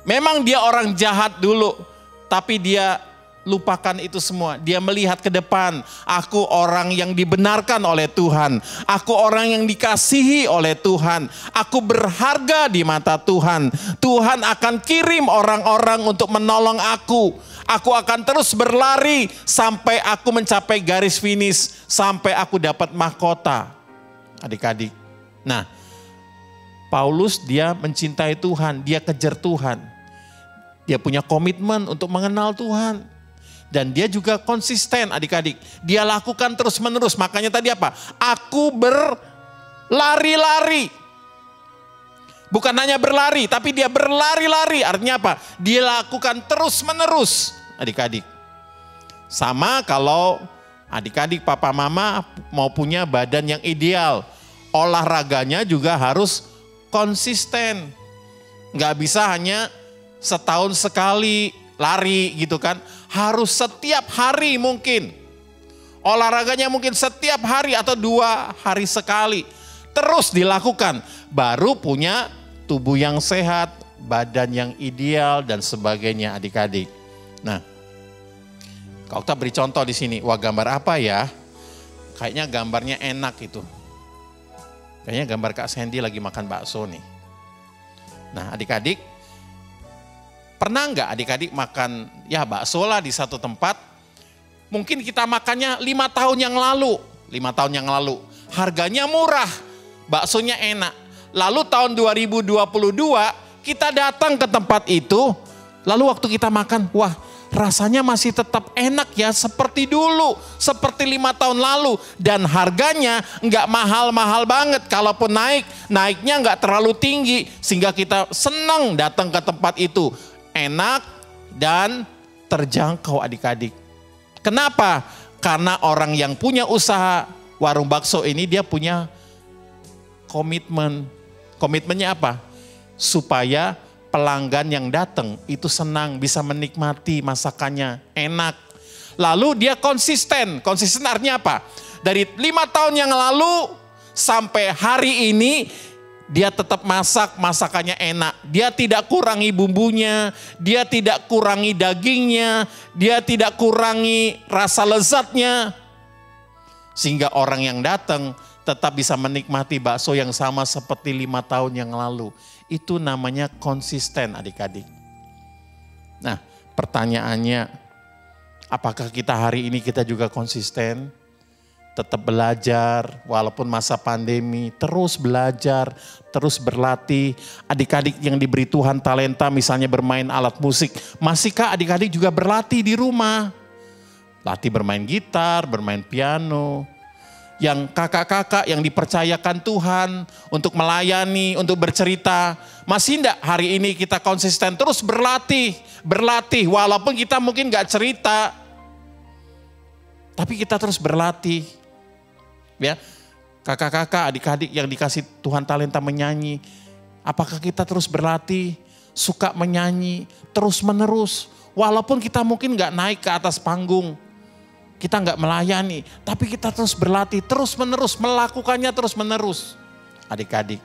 Memang dia orang jahat dulu, tapi dia lupakan itu semua. Dia melihat ke depan. Aku orang yang dibenarkan oleh Tuhan. Aku orang yang dikasihi oleh Tuhan. Aku berharga di mata Tuhan. Tuhan akan kirim orang-orang untuk menolong aku. Aku akan terus berlari sampai aku mencapai garis finish. Sampai aku dapat mahkota. Adik-adik. Nah, Paulus dia mencintai Tuhan, dia kejar Tuhan. Dia punya komitmen untuk mengenal Tuhan. Dan dia juga konsisten adik-adik. Dia lakukan terus menerus. Makanya tadi apa? Aku berlari-lari. Bukan hanya berlari, tapi dia berlari-lari. Artinya apa? Dia lakukan terus menerus adik-adik. Sama kalau adik-adik papa mama mau punya badan yang ideal. Olahraganya juga harus konsisten. Nggak bisa hanya setahun sekali lari gitu kan. Harus setiap hari mungkin. Olahraganya mungkin setiap hari atau 2 hari sekali. Terus dilakukan. Baru punya tubuh yang sehat, badan yang ideal dan sebagainya adik-adik. Nah, Kak Okta beri contoh di sini. Wah, gambar apa ya? Kayaknya gambarnya enak itu. Kayaknya gambar Kak Sandy lagi makan bakso nih. Nah, adik-adik, pernah nggak adik-adik makan ya bakso lah di satu tempat? Mungkin kita makannya 5 tahun yang lalu. 5 tahun yang lalu. Harganya murah, baksonya enak. Lalu tahun 2022 kita datang ke tempat itu. Lalu waktu kita makan, wah rasanya masih tetap enak ya seperti dulu. Seperti 5 tahun lalu. Dan harganya nggak mahal-mahal banget. Kalaupun naiknya nggak terlalu tinggi. Sehingga kita senang datang ke tempat itu. Enak dan terjangkau adik-adik. Kenapa? Karena orang yang punya usaha warung bakso ini dia punya komitmen. Komitmennya apa? Supaya pelanggan yang datang itu senang, bisa menikmati masakannya, enak. Lalu dia konsisten. Konsisten artinya apa? Dari 5 tahun yang lalu sampai hari ini dia tetap masak, masakannya enak. Dia tidak kurangi bumbunya, dia tidak kurangi dagingnya, dia tidak kurangi rasa lezatnya. Sehingga orang yang datang tetap bisa menikmati bakso yang sama seperti 5 tahun yang lalu. Itu namanya konsisten adik-adik. Nah, pertanyaannya, apakah kita hari ini kita juga konsisten? Tetap belajar walaupun masa pandemi, terus belajar, terus berlatih. Adik-adik yang diberi Tuhan talenta misalnya bermain alat musik, masihkah adik-adik juga berlatih di rumah? Latih bermain gitar, bermain piano. Yang kakak-kakak yang dipercayakan Tuhan untuk melayani, untuk bercerita. Masih enggak hari ini kita konsisten terus berlatih walaupun kita mungkin enggak cerita. Tapi kita terus berlatih. Ya, kakak-kakak, adik-adik yang dikasih Tuhan talenta menyanyi. Apakah kita terus berlatih, suka menyanyi, terus menerus. Walaupun kita mungkin enggak naik ke atas panggung. Kita enggak melayani, tapi kita terus berlatih, terus menerus, melakukannya terus menerus. Adik-adik,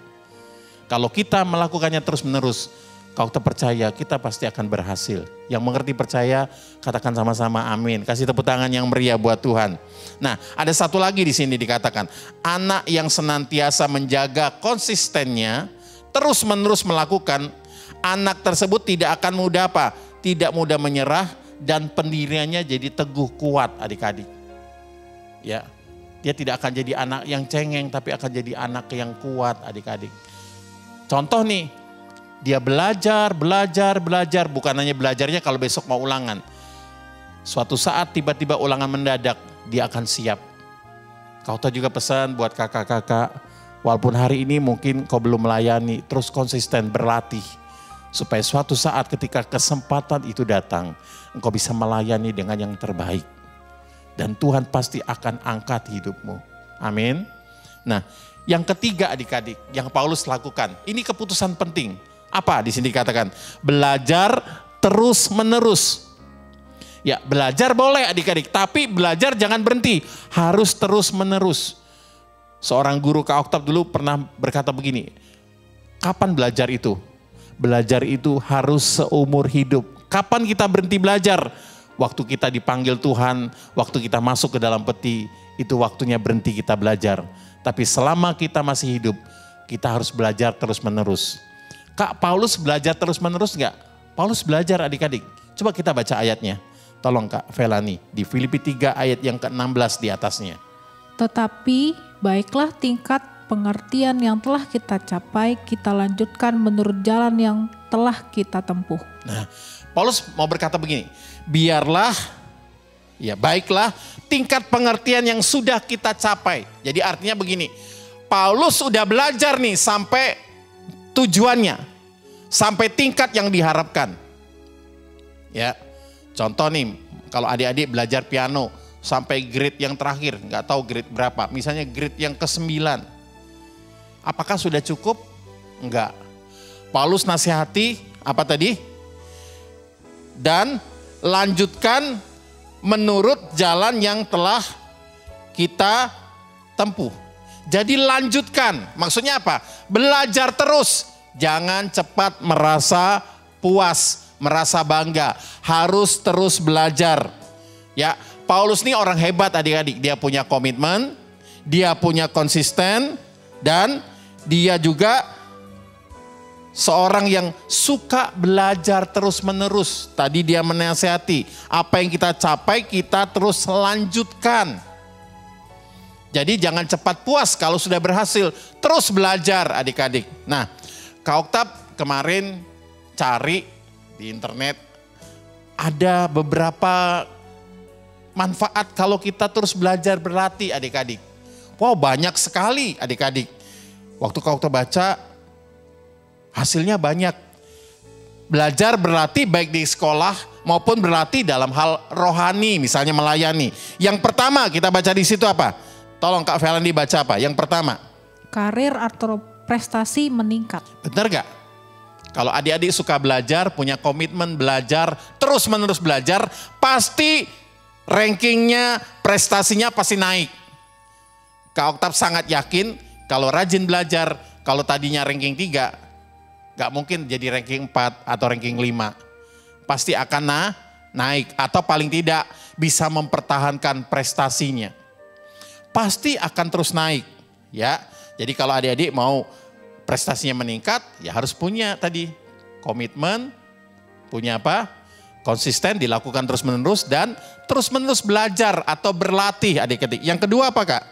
kalau kita melakukannya terus menerus, kau terpercaya kita pasti akan berhasil. Yang mengerti percaya, katakan sama-sama amin. Kasih tepuk tangan yang meriah buat Tuhan. Nah, ada satu lagi di sini dikatakan, anak yang senantiasa menjaga konsistennya, terus menerus melakukan, anak tersebut tidak akan mudah apa? Tidak mudah menyerah, dan pendiriannya jadi teguh kuat adik-adik. Ya, dia tidak akan jadi anak yang cengeng tapi akan jadi anak yang kuat adik-adik. Contoh nih, dia belajar, bukan hanya belajarnya kalau besok mau ulangan. Suatu saat tiba-tiba ulangan mendadak, dia akan siap. Kau tahu juga pesan buat kakak-kakak, walaupun hari ini mungkin kau belum melayani, terus konsisten berlatih. Supaya suatu saat ketika kesempatan itu datang, engkau bisa melayani dengan yang terbaik. Dan Tuhan pasti akan angkat hidupmu. Amin. Nah, yang ketiga adik-adik yang Paulus lakukan, ini keputusan penting. Apa di sini dikatakan? Belajar terus menerus. Ya, belajar boleh adik-adik, tapi belajar jangan berhenti, harus terus menerus. Seorang guru Kak Oktav dulu pernah berkata begini, kapan belajar itu? Belajar itu harus seumur hidup. Kapan kita berhenti belajar? Waktu kita dipanggil Tuhan, waktu kita masuk ke dalam peti, itu waktunya berhenti kita belajar. Tapi selama kita masih hidup, kita harus belajar terus menerus. Kak, Paulus belajar terus menerus enggak? Paulus belajar adik-adik. Coba kita baca ayatnya. Tolong Kak Felani, di Filipi 3 ayat yang ke-16 di atasnya. Tetapi baiklah tingkat pengertian yang telah kita capai, kita lanjutkan menurut jalan yang telah kita tempuh. Nah, Paulus mau berkata begini, biarlah, ya baiklah tingkat pengertian yang sudah kita capai. Jadi artinya begini, Paulus sudah belajar nih sampai tujuannya, sampai tingkat yang diharapkan. Ya, contoh nih, kalau adik-adik belajar piano sampai grade yang terakhir, nggak tahu grade berapa, misalnya grade yang ke-9. Apakah sudah cukup? Enggak. Paulus nasihati apa tadi? Dan lanjutkan menurut jalan yang telah kita tempuh. Jadi lanjutkan, maksudnya apa? Belajar terus, jangan cepat merasa puas, merasa bangga, harus terus belajar. Ya, Paulus ini orang hebat adik-adik, dia punya komitmen, dia punya konsisten, dan dia juga seorang yang suka belajar terus-menerus. Tadi dia menasihati, apa yang kita capai kita terus lanjutkan. Jadi jangan cepat puas kalau sudah berhasil, terus belajar adik-adik. Nah, Kak Oktav kemarin cari di internet, ada beberapa manfaat kalau kita terus belajar berlatih adik-adik. Wow, banyak sekali adik-adik. Waktu Kak Oktav baca, hasilnya banyak. Belajar berlatih baik di sekolah maupun berlatih dalam hal rohani, misalnya melayani. Yang pertama kita baca di situ apa? Tolong Kak Felandi baca apa? Yang pertama. Karir atau prestasi meningkat. Benar gak? Kalau adik-adik suka belajar, punya komitmen belajar, terus-menerus belajar, pasti rankingnya, prestasinya pasti naik. Kak Oktav sangat yakin kalau rajin belajar, kalau tadinya ranking 3, gak mungkin jadi ranking 4 atau ranking 5. Pasti akan naik atau paling tidak bisa mempertahankan prestasinya. Pasti akan terus naik, ya. Jadi kalau adik-adik mau prestasinya meningkat, ya harus punya tadi komitmen, punya apa? Konsisten, dilakukan terus-menerus dan terus-menerus belajar atau berlatih adik-adik. Yang kedua apa Kak?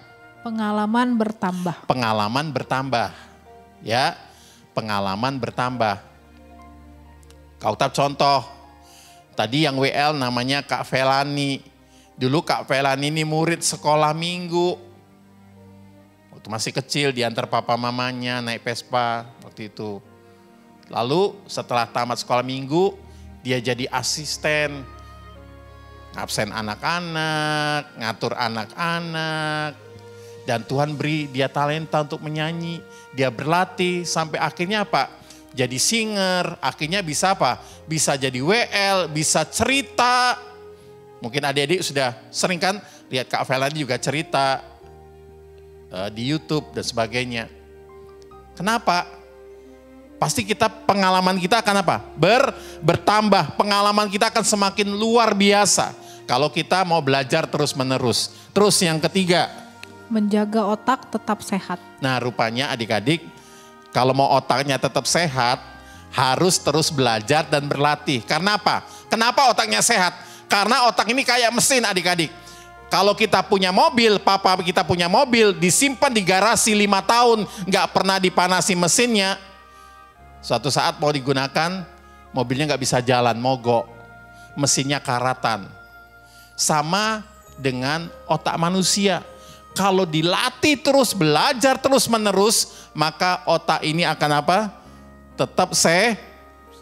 Pengalaman bertambah. Pengalaman bertambah, ya. Pengalaman bertambah. Kak Oktav contoh, tadi yang WL namanya Kak Felani. Dulu Kak Felani ini murid sekolah minggu. Waktu masih kecil diantar papa mamanya naik Vespa waktu itu. Lalu setelah tamat sekolah minggu dia jadi asisten. Absen anak-anak, ngatur anak-anak. Dan Tuhan beri dia talenta untuk menyanyi. Dia berlatih sampai akhirnya apa? Jadi singer, akhirnya bisa apa? Bisa jadi WL, bisa cerita. Mungkin adik-adik sudah sering kan lihat Kak Felani juga cerita di YouTube dan sebagainya. Kenapa? Pasti pengalaman kita akan apa? Bertambah, pengalaman kita akan semakin luar biasa. Kalau kita mau belajar terus-menerus. Terus yang ketiga. Menjaga otak tetap sehat. Nah rupanya adik-adik, kalau mau otaknya tetap sehat, harus terus belajar dan berlatih. Karena apa? Kenapa otaknya sehat? Karena otak ini kayak mesin adik-adik. Kalau kita punya mobil, papa kita punya mobil, disimpan di garasi 5 tahun, nggak pernah dipanasi mesinnya. Suatu saat mau digunakan, mobilnya nggak bisa jalan, mogok. Mesinnya karatan. Sama dengan otak manusia. Kalau dilatih terus, belajar terus menerus, maka otak ini akan apa? Tetap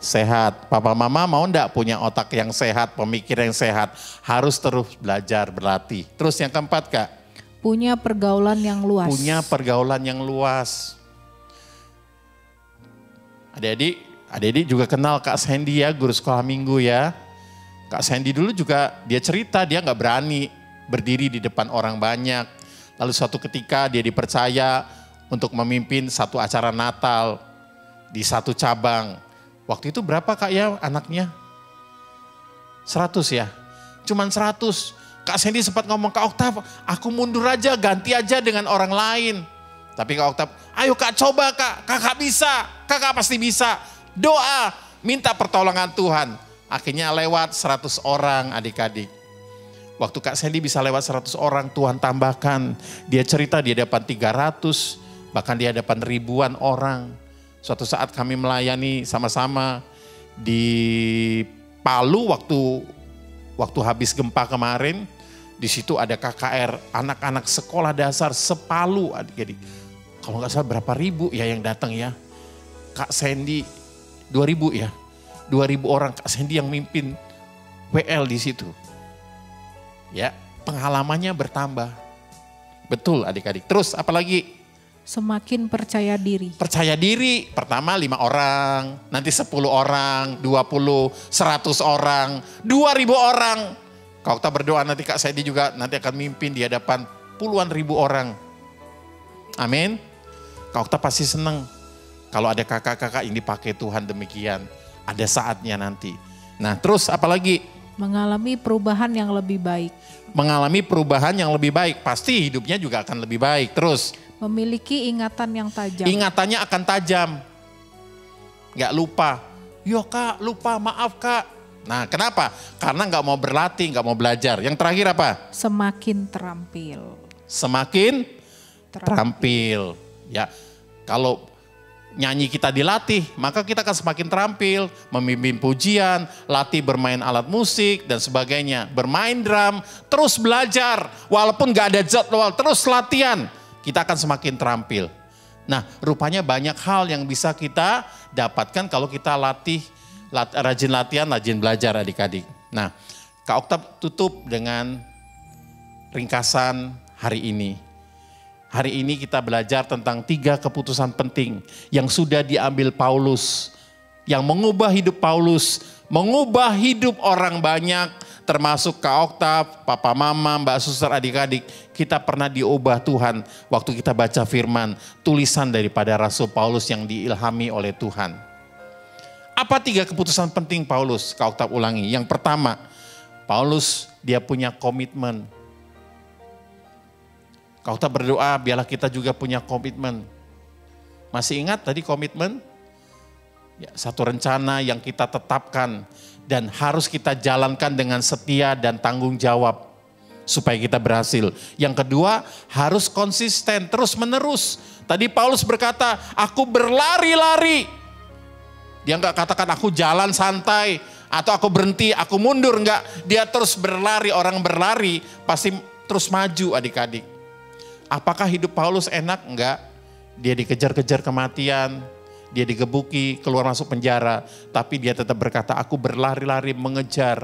sehat. Papa mama mau enggak punya otak yang sehat, pemikiran yang sehat? Harus terus belajar, berlatih. Terus yang keempat Kak? Punya pergaulan yang luas. Punya pergaulan yang luas. Adik-adik juga kenal Kak Sandy ya, guru sekolah minggu ya. Kak Sandy dulu juga dia cerita, dia nggak berani berdiri di depan orang banyak. Lalu suatu ketika dia dipercaya untuk memimpin satu acara Natal di satu cabang. Waktu itu berapa Kak ya anaknya? 100 ya? Cuman 100. Kak Sandy sempat ngomong, Kak Oktav, aku mundur aja, ganti aja dengan orang lain. Tapi Kak Oktav, ayo Kak coba Kak, Kakak bisa, Kakak pasti bisa. Doa, minta pertolongan Tuhan. Akhirnya lewat 100 orang adik-adik. Waktu Kak Sandy bisa lewat 100 orang, Tuhan tambahkan. Dia cerita di depan 300, bahkan di hadapan ribuan orang. Suatu saat kami melayani sama-sama di Palu waktu habis gempa kemarin. Di situ ada KKR, anak-anak sekolah dasar sepalu. Jadi kalau nggak salah berapa ribu ya yang datang ya. Kak Sandy 2000 ya. 2000 orang Kak Sandy yang mimpin WL di situ. Ya, pengalamannya bertambah. Betul adik-adik. Terus apalagi? Semakin percaya diri. Percaya diri, pertama 5 orang, nanti 10 orang, 20, 100 orang, 2000 orang. Kalau kita berdoa nanti Kak Sandy juga nanti akan mimpin di hadapan puluhan ribu orang. Amin. Kak Okta pasti senang kalau ada kakak-kakak yang dipakai Tuhan demikian. Ada saatnya nanti. Nah terus apalagi? Mengalami perubahan yang lebih baik. Mengalami perubahan yang lebih baik. Pasti hidupnya juga akan lebih baik. Terus? Memiliki ingatan yang tajam. Ingatannya akan tajam. Gak lupa. Yo Kak, lupa, maaf Kak. Nah kenapa? Karena gak mau berlatih, gak mau belajar. Yang terakhir apa? Semakin terampil. Semakin terampil. Ya, kalau nyanyi kita dilatih, maka kita akan semakin terampil. Memimpin pujian, latih bermain alat musik dan sebagainya. Bermain drum, terus belajar. Walaupun gak ada jadwal, terus latihan. Kita akan semakin terampil. Nah rupanya banyak hal yang bisa kita dapatkan kalau kita rajin latihan, rajin belajar adik-adik. Nah Kak Okta tutup dengan ringkasan hari ini. Hari ini kita belajar tentang 3 keputusan penting yang sudah diambil Paulus. Yang mengubah hidup Paulus, mengubah hidup orang banyak, termasuk Kak Okta, Papa Mama, Mbak Suster, adik-adik. Kita pernah diubah Tuhan waktu kita baca firman, tulisan daripada Rasul Paulus yang diilhami oleh Tuhan. Apa 3 keputusan penting Paulus? Kak Okta ulangi. Yang pertama, Paulus dia punya komitmen. Kak Okta berdoa biarlah kita juga punya komitmen. Masih ingat tadi komitmen? Ya, satu rencana yang kita tetapkan dan harus kita jalankan dengan setia dan tanggung jawab supaya kita berhasil. Yang kedua, harus konsisten, terus menerus. Tadi Paulus berkata, aku berlari-lari. Dia enggak katakan aku jalan santai atau aku berhenti, aku mundur, enggak. Dia terus berlari, orang berlari pasti terus maju adik-adik. Apakah hidup Paulus enak? Enggak. Dia dikejar-kejar kematian. Dia digebuki, keluar masuk penjara. Tapi dia tetap berkata, aku berlari-lari mengejar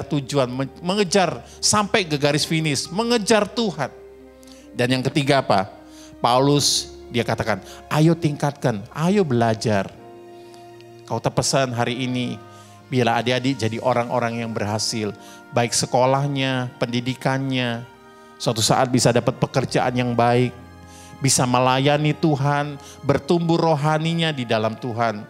tujuan, mengejar sampai ke garis finish, mengejar Tuhan. Dan yang ketiga apa? Paulus dia katakan, ayo tingkatkan, ayo belajar. Kau terpesan hari ini, bila adik-adik jadi orang-orang yang berhasil, baik sekolahnya, pendidikannya, suatu saat bisa dapat pekerjaan yang baik, bisa melayani Tuhan, bertumbuh rohaninya di dalam Tuhan.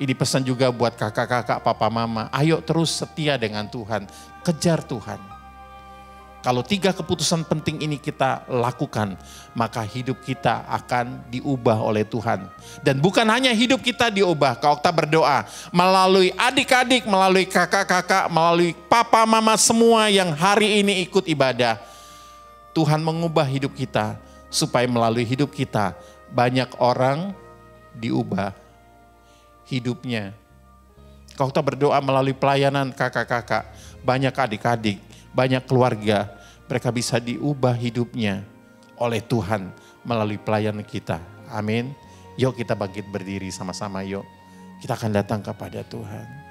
Ini pesan juga buat kakak-kakak, papa mama, ayo terus setia dengan Tuhan, kejar Tuhan. Kalau 3 keputusan penting ini kita lakukan, maka hidup kita akan diubah oleh Tuhan. Dan bukan hanya hidup kita diubah, Kak Okta berdoa, melalui adik-adik, melalui kakak-kakak, melalui papa mama semua yang hari ini ikut ibadah. Tuhan mengubah hidup kita, supaya melalui hidup kita banyak orang diubah hidupnya. Kau tak berdoa melalui pelayanan kakak-kakak, banyak adik-adik, banyak keluarga, mereka bisa diubah hidupnya oleh Tuhan melalui pelayanan kita. Amin. Yuk kita bangkit berdiri sama-sama yuk. Kita akan datang kepada Tuhan.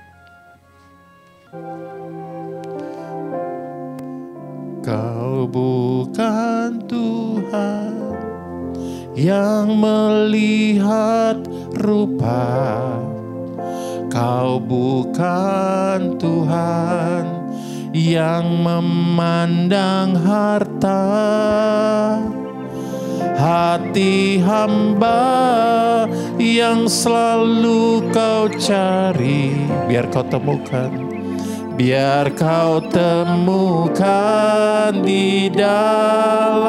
Kau bukan Tuhan yang melihat rupa. Kau bukan Tuhan yang memandang harta. Hati hamba yang selalu kau cari, biar kau temukan. Biar kau temukan di dalamku.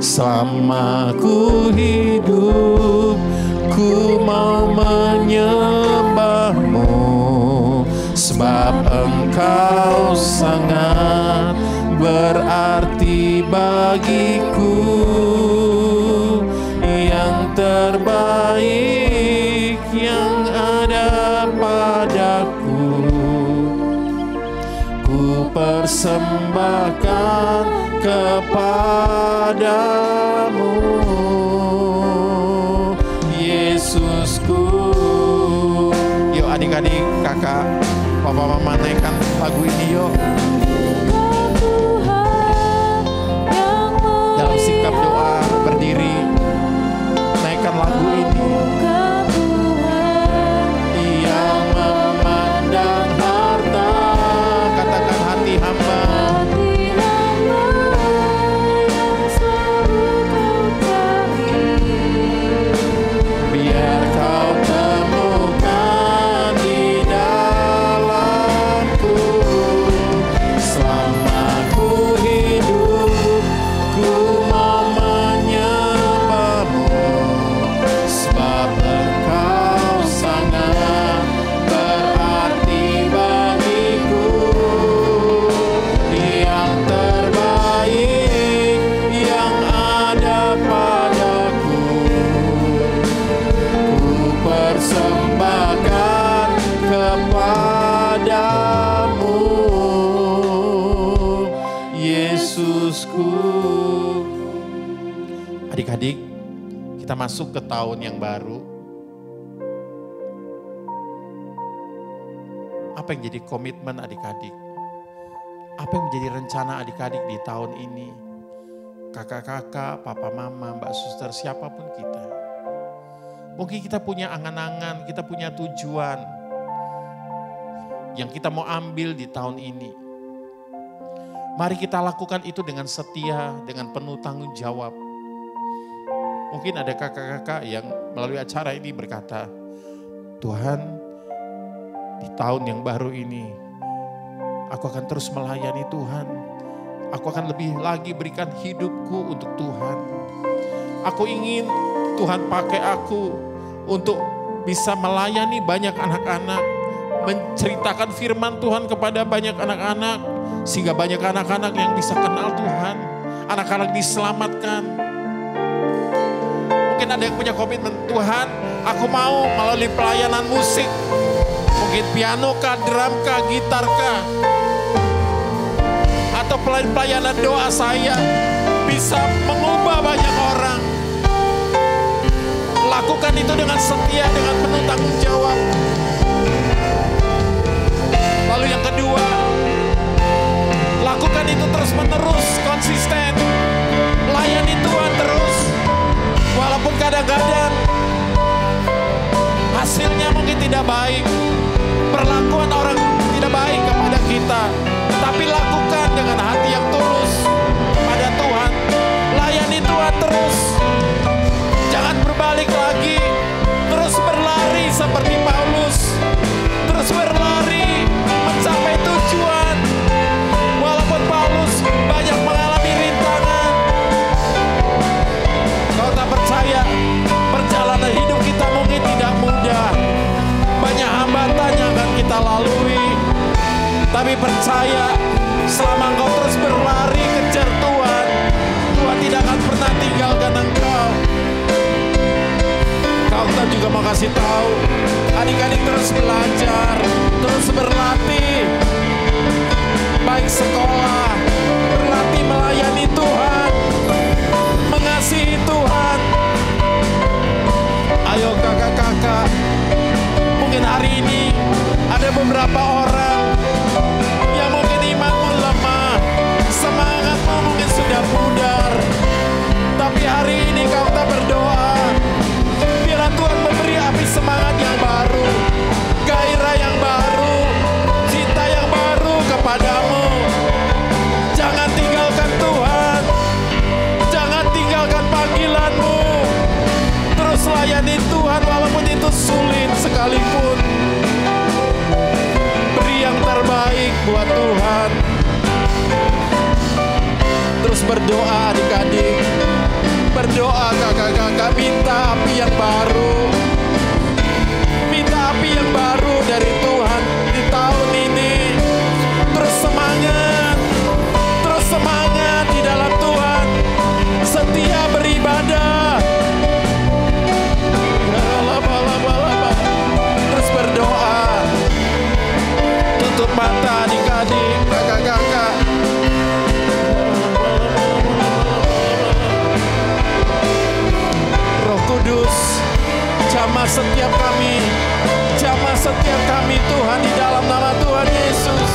Selama ku hidup, ku mau menyembahmu. Sebab engkau sangat berarti bagiku, yang terbaik yang ada padaku, ku persembahkan kepadamu, Yesusku. Yuk adik-adik, kakak, papa, mama naikkan lagu ini yuk. Dalam sikap doa berdiri, naikkan lagu ini. Yang memandang harta, katakan hati hamba. Biar kau temukan di dalamku, selama ku hidup, ku mau menyembahmu, sebab engkau sangat berarti bagiku, yang terbaik yang ada padaku, ku persembahkan kepadamu, Yesusku. Adik-adik, kita masuk ke tahun yang baru. Apa yang jadi komitmen adik-adik? Apa yang menjadi rencana adik-adik di tahun ini? Kakak-kakak, papa, mama, mbak, suster, siapapun kita. Mungkin kita punya angan-angan, kita punya tujuan yang kita mau ambil di tahun ini. Mari kita lakukan itu dengan setia, dengan penuh tanggung jawab. Mungkin ada kakak-kakak yang melalui acara ini berkata, Tuhan, di tahun yang baru ini, aku akan terus melayani Tuhan. Aku akan lebih lagi berikan hidupku untuk Tuhan. Aku ingin Tuhan pakai aku untuk bisa melayani banyak anak-anak, menceritakan firman Tuhan kepada banyak anak-anak, sehingga banyak anak-anak yang bisa kenal Tuhan, anak-anak diselamatkan. Mungkin ada yang punya komitmen, Tuhan, aku mau melalui pelayanan musik, mungkin piano kah, drum kah, gitar kah, atau pelayanan doa saya bisa mengubah banyak orang. Lakukan itu dengan setia, dengan penuh tanggung jawab. Lalu yang kedua, lakukan itu terus menerus, konsisten. Layani Tuhan terus. Walaupun kadang-kadang hasilnya mungkin tidak baik, perlakuan orang tidak baik kepada kita, tapi lakukan dengan hati yang tulus pada Tuhan. Layani Tuhan terus. Jangan berbalik lagi. Terus berlari seperti Paulus. Terus berlari mencapai tujuan. Walaupun Paulus banyak mengalami rintangan. Kau tak percaya, perjalanan hidup kita mungkin tidak mudah. Banyak hambatan yang akan kita lalui. Tapi percaya, selama engkau terus berlari kejar Tuhan, Tuhan tidak akan pernah tinggalkan engkau. Kau juga mau kasih tahu, adik-adik terus belajar, terus berlatih, baik sekolah, berlatih melayani Tuhan, mengasihi Tuhan. Ayo kakak-kakak, mungkin hari ini ada beberapa orang yang mungkin imanmu lemah, semangatmu mungkin sudah pudar, tapi hari ini kau tak berdoa. Biarlah Tuhan memberi api semangat yang baru, gairah yang baru, cinta yang baru kepadamu. setiap kami. Jamah setiap kami Tuhan di dalam nama Tuhan Yesus.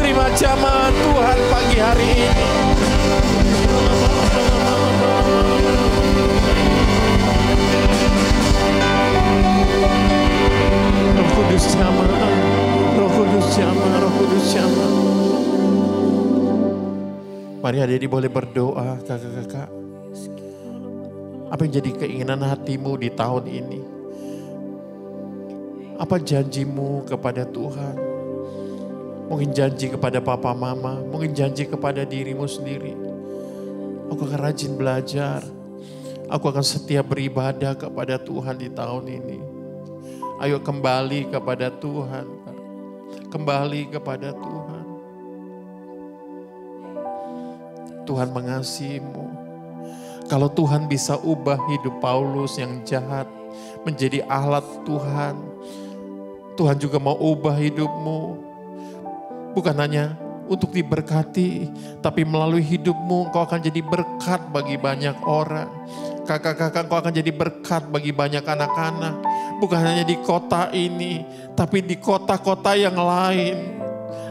Terima jamah Tuhan pagi hari ini. Roh Kudus jamah, Roh Kudus jamah, Roh Kudus jamah. Mari adik-adik boleh berdoa, kakak-kakak. Apa yang jadi keinginan hatimu di tahun ini? Apa janjimu kepada Tuhan? Mungkin janji kepada papa mama, mungkin janji kepada dirimu sendiri. Aku akan rajin belajar, aku akan setia beribadah kepada Tuhan di tahun ini. Ayo kembali kepada Tuhan, kembali kepada Tuhan. Tuhan mengasihimu. Kalau Tuhan bisa ubah hidup Paulus yang jahat menjadi alat Tuhan, Tuhan juga mau ubah hidupmu. Bukan hanya untuk diberkati, tapi melalui hidupmu engkau akan jadi berkat bagi banyak orang. Kakak-kakak engkau akan jadi berkat bagi banyak anak-anak. Bukan hanya di kota ini, tapi di kota-kota yang lain.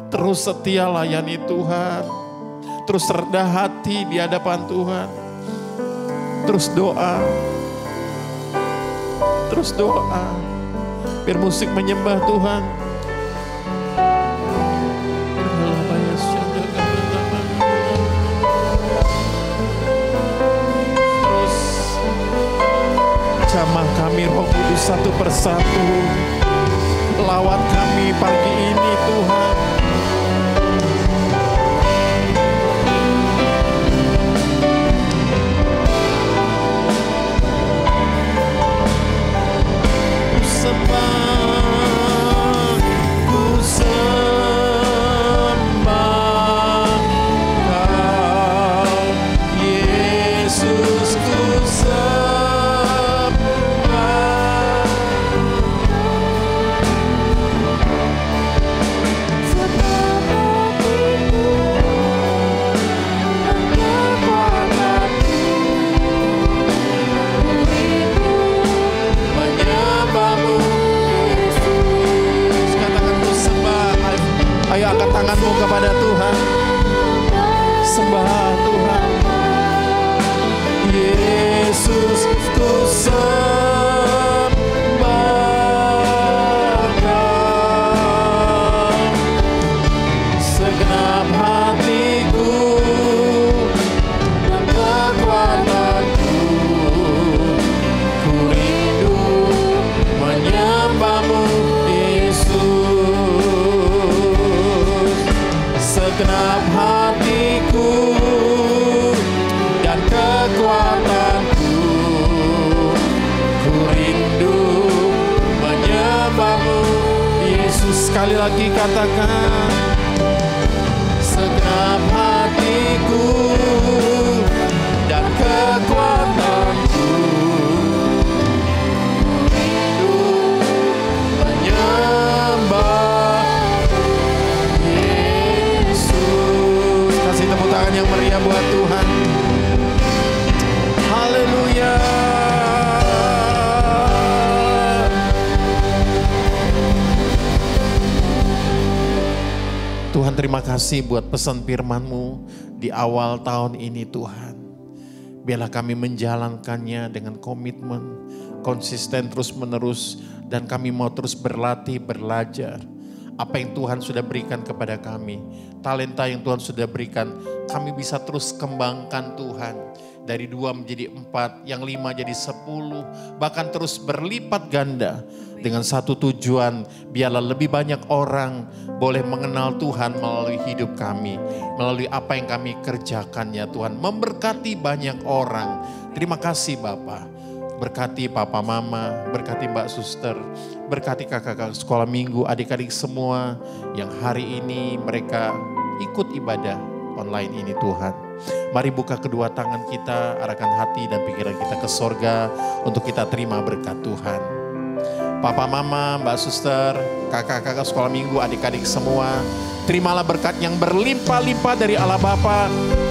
Terus setia layani Tuhan. Terus rendah hati di hadapan Tuhan. Terus doa. Terus doa. Biar musik menyembah Tuhan. Terus jamah kami Roh Kudus satu persatu. Lawat kami pagi ini Tuhan. Tanganmu kepada Tuhan, sembah Tuhan. Yesus ku sembah Kau, segenap hatiku dan kekuatanku, ku rindu menyembahmu Yesus. Segenap hatiku dan kekuatanku, ku rindu menyembahmu Yesus. Sekali lagi katakan, segenap hatiku dan kekuatanku, ku rindu menyembah Yesus. Kasih tepuk tangan yang meriah buat Tuhan. Haleluya. Tuhan, terima kasih buat pesan firman-Mu di awal tahun ini Tuhan. Biarlah kami menjalankannya dengan komitmen, konsisten terus menerus, dan kami mau terus berlatih, belajar. Apa yang Tuhan sudah berikan kepada kami, talenta yang Tuhan sudah berikan, kami bisa terus kembangkan Tuhan. Dari 2 menjadi 4, yang 5 jadi 10, bahkan terus berlipat ganda. Dengan satu tujuan, biarlah lebih banyak orang boleh mengenal Tuhan melalui hidup kami. Melalui apa yang kami kerjakan ya Tuhan. Memberkati banyak orang. Terima kasih Bapa. Berkati Papa Mama, berkati Mbak Suster, berkati kakak-kakak sekolah minggu, adik-adik semua yang hari ini mereka ikut ibadah online ini Tuhan. Mari buka kedua tangan kita, arahkan hati dan pikiran kita ke sorga untuk kita terima berkat Tuhan. Papa Mama, Mbak Suster, kakak-kakak sekolah minggu, adik-adik semua, terimalah berkat yang berlimpah-limpah dari Allah Bapa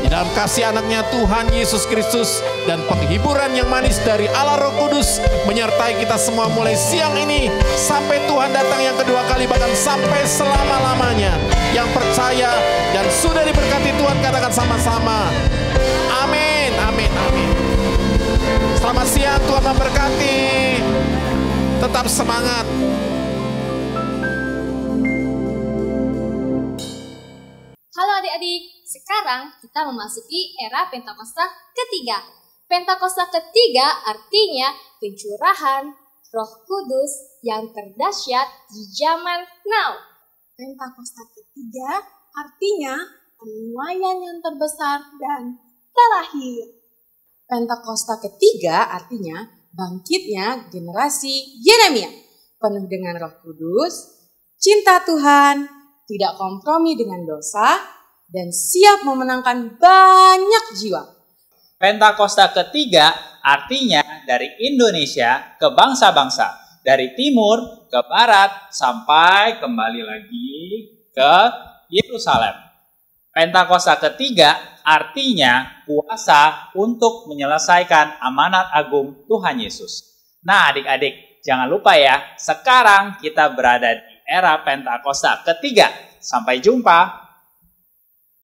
Di dalam kasih anaknya Tuhan Yesus Kristus dan penghiburan yang manis dari Allah Roh Kudus menyertai kita semua mulai siang ini sampai Tuhan datang yang kedua kali, bahkan sampai selama-lamanya. Yang percaya dan sudah diberkati Tuhan katakan sama-sama. Amin, amin, amin. Selamat siang, Tuhan memberkati. Tetap semangat. Halo adik-adik, sekarang kita memasuki era Pentakosta ketiga. Pentakosta ketiga artinya pencurahan Roh Kudus yang terdahsyat di zaman now. Pentakosta ketiga artinya penuaian yang terbesar dan terakhir. Pentakosta ketiga artinya bangkitnya generasi Yeremia, penuh dengan Roh Kudus, cinta Tuhan, tidak kompromi dengan dosa, dan siap memenangkan banyak jiwa. Pentakosta ketiga artinya dari Indonesia ke bangsa-bangsa, dari timur ke barat sampai kembali lagi ke Yerusalem. Pentakosta ketiga artinya kuasa untuk menyelesaikan amanat agung Tuhan Yesus. Nah adik-adik, jangan lupa ya, sekarang kita berada di era Pentakosta ketiga. Sampai jumpa.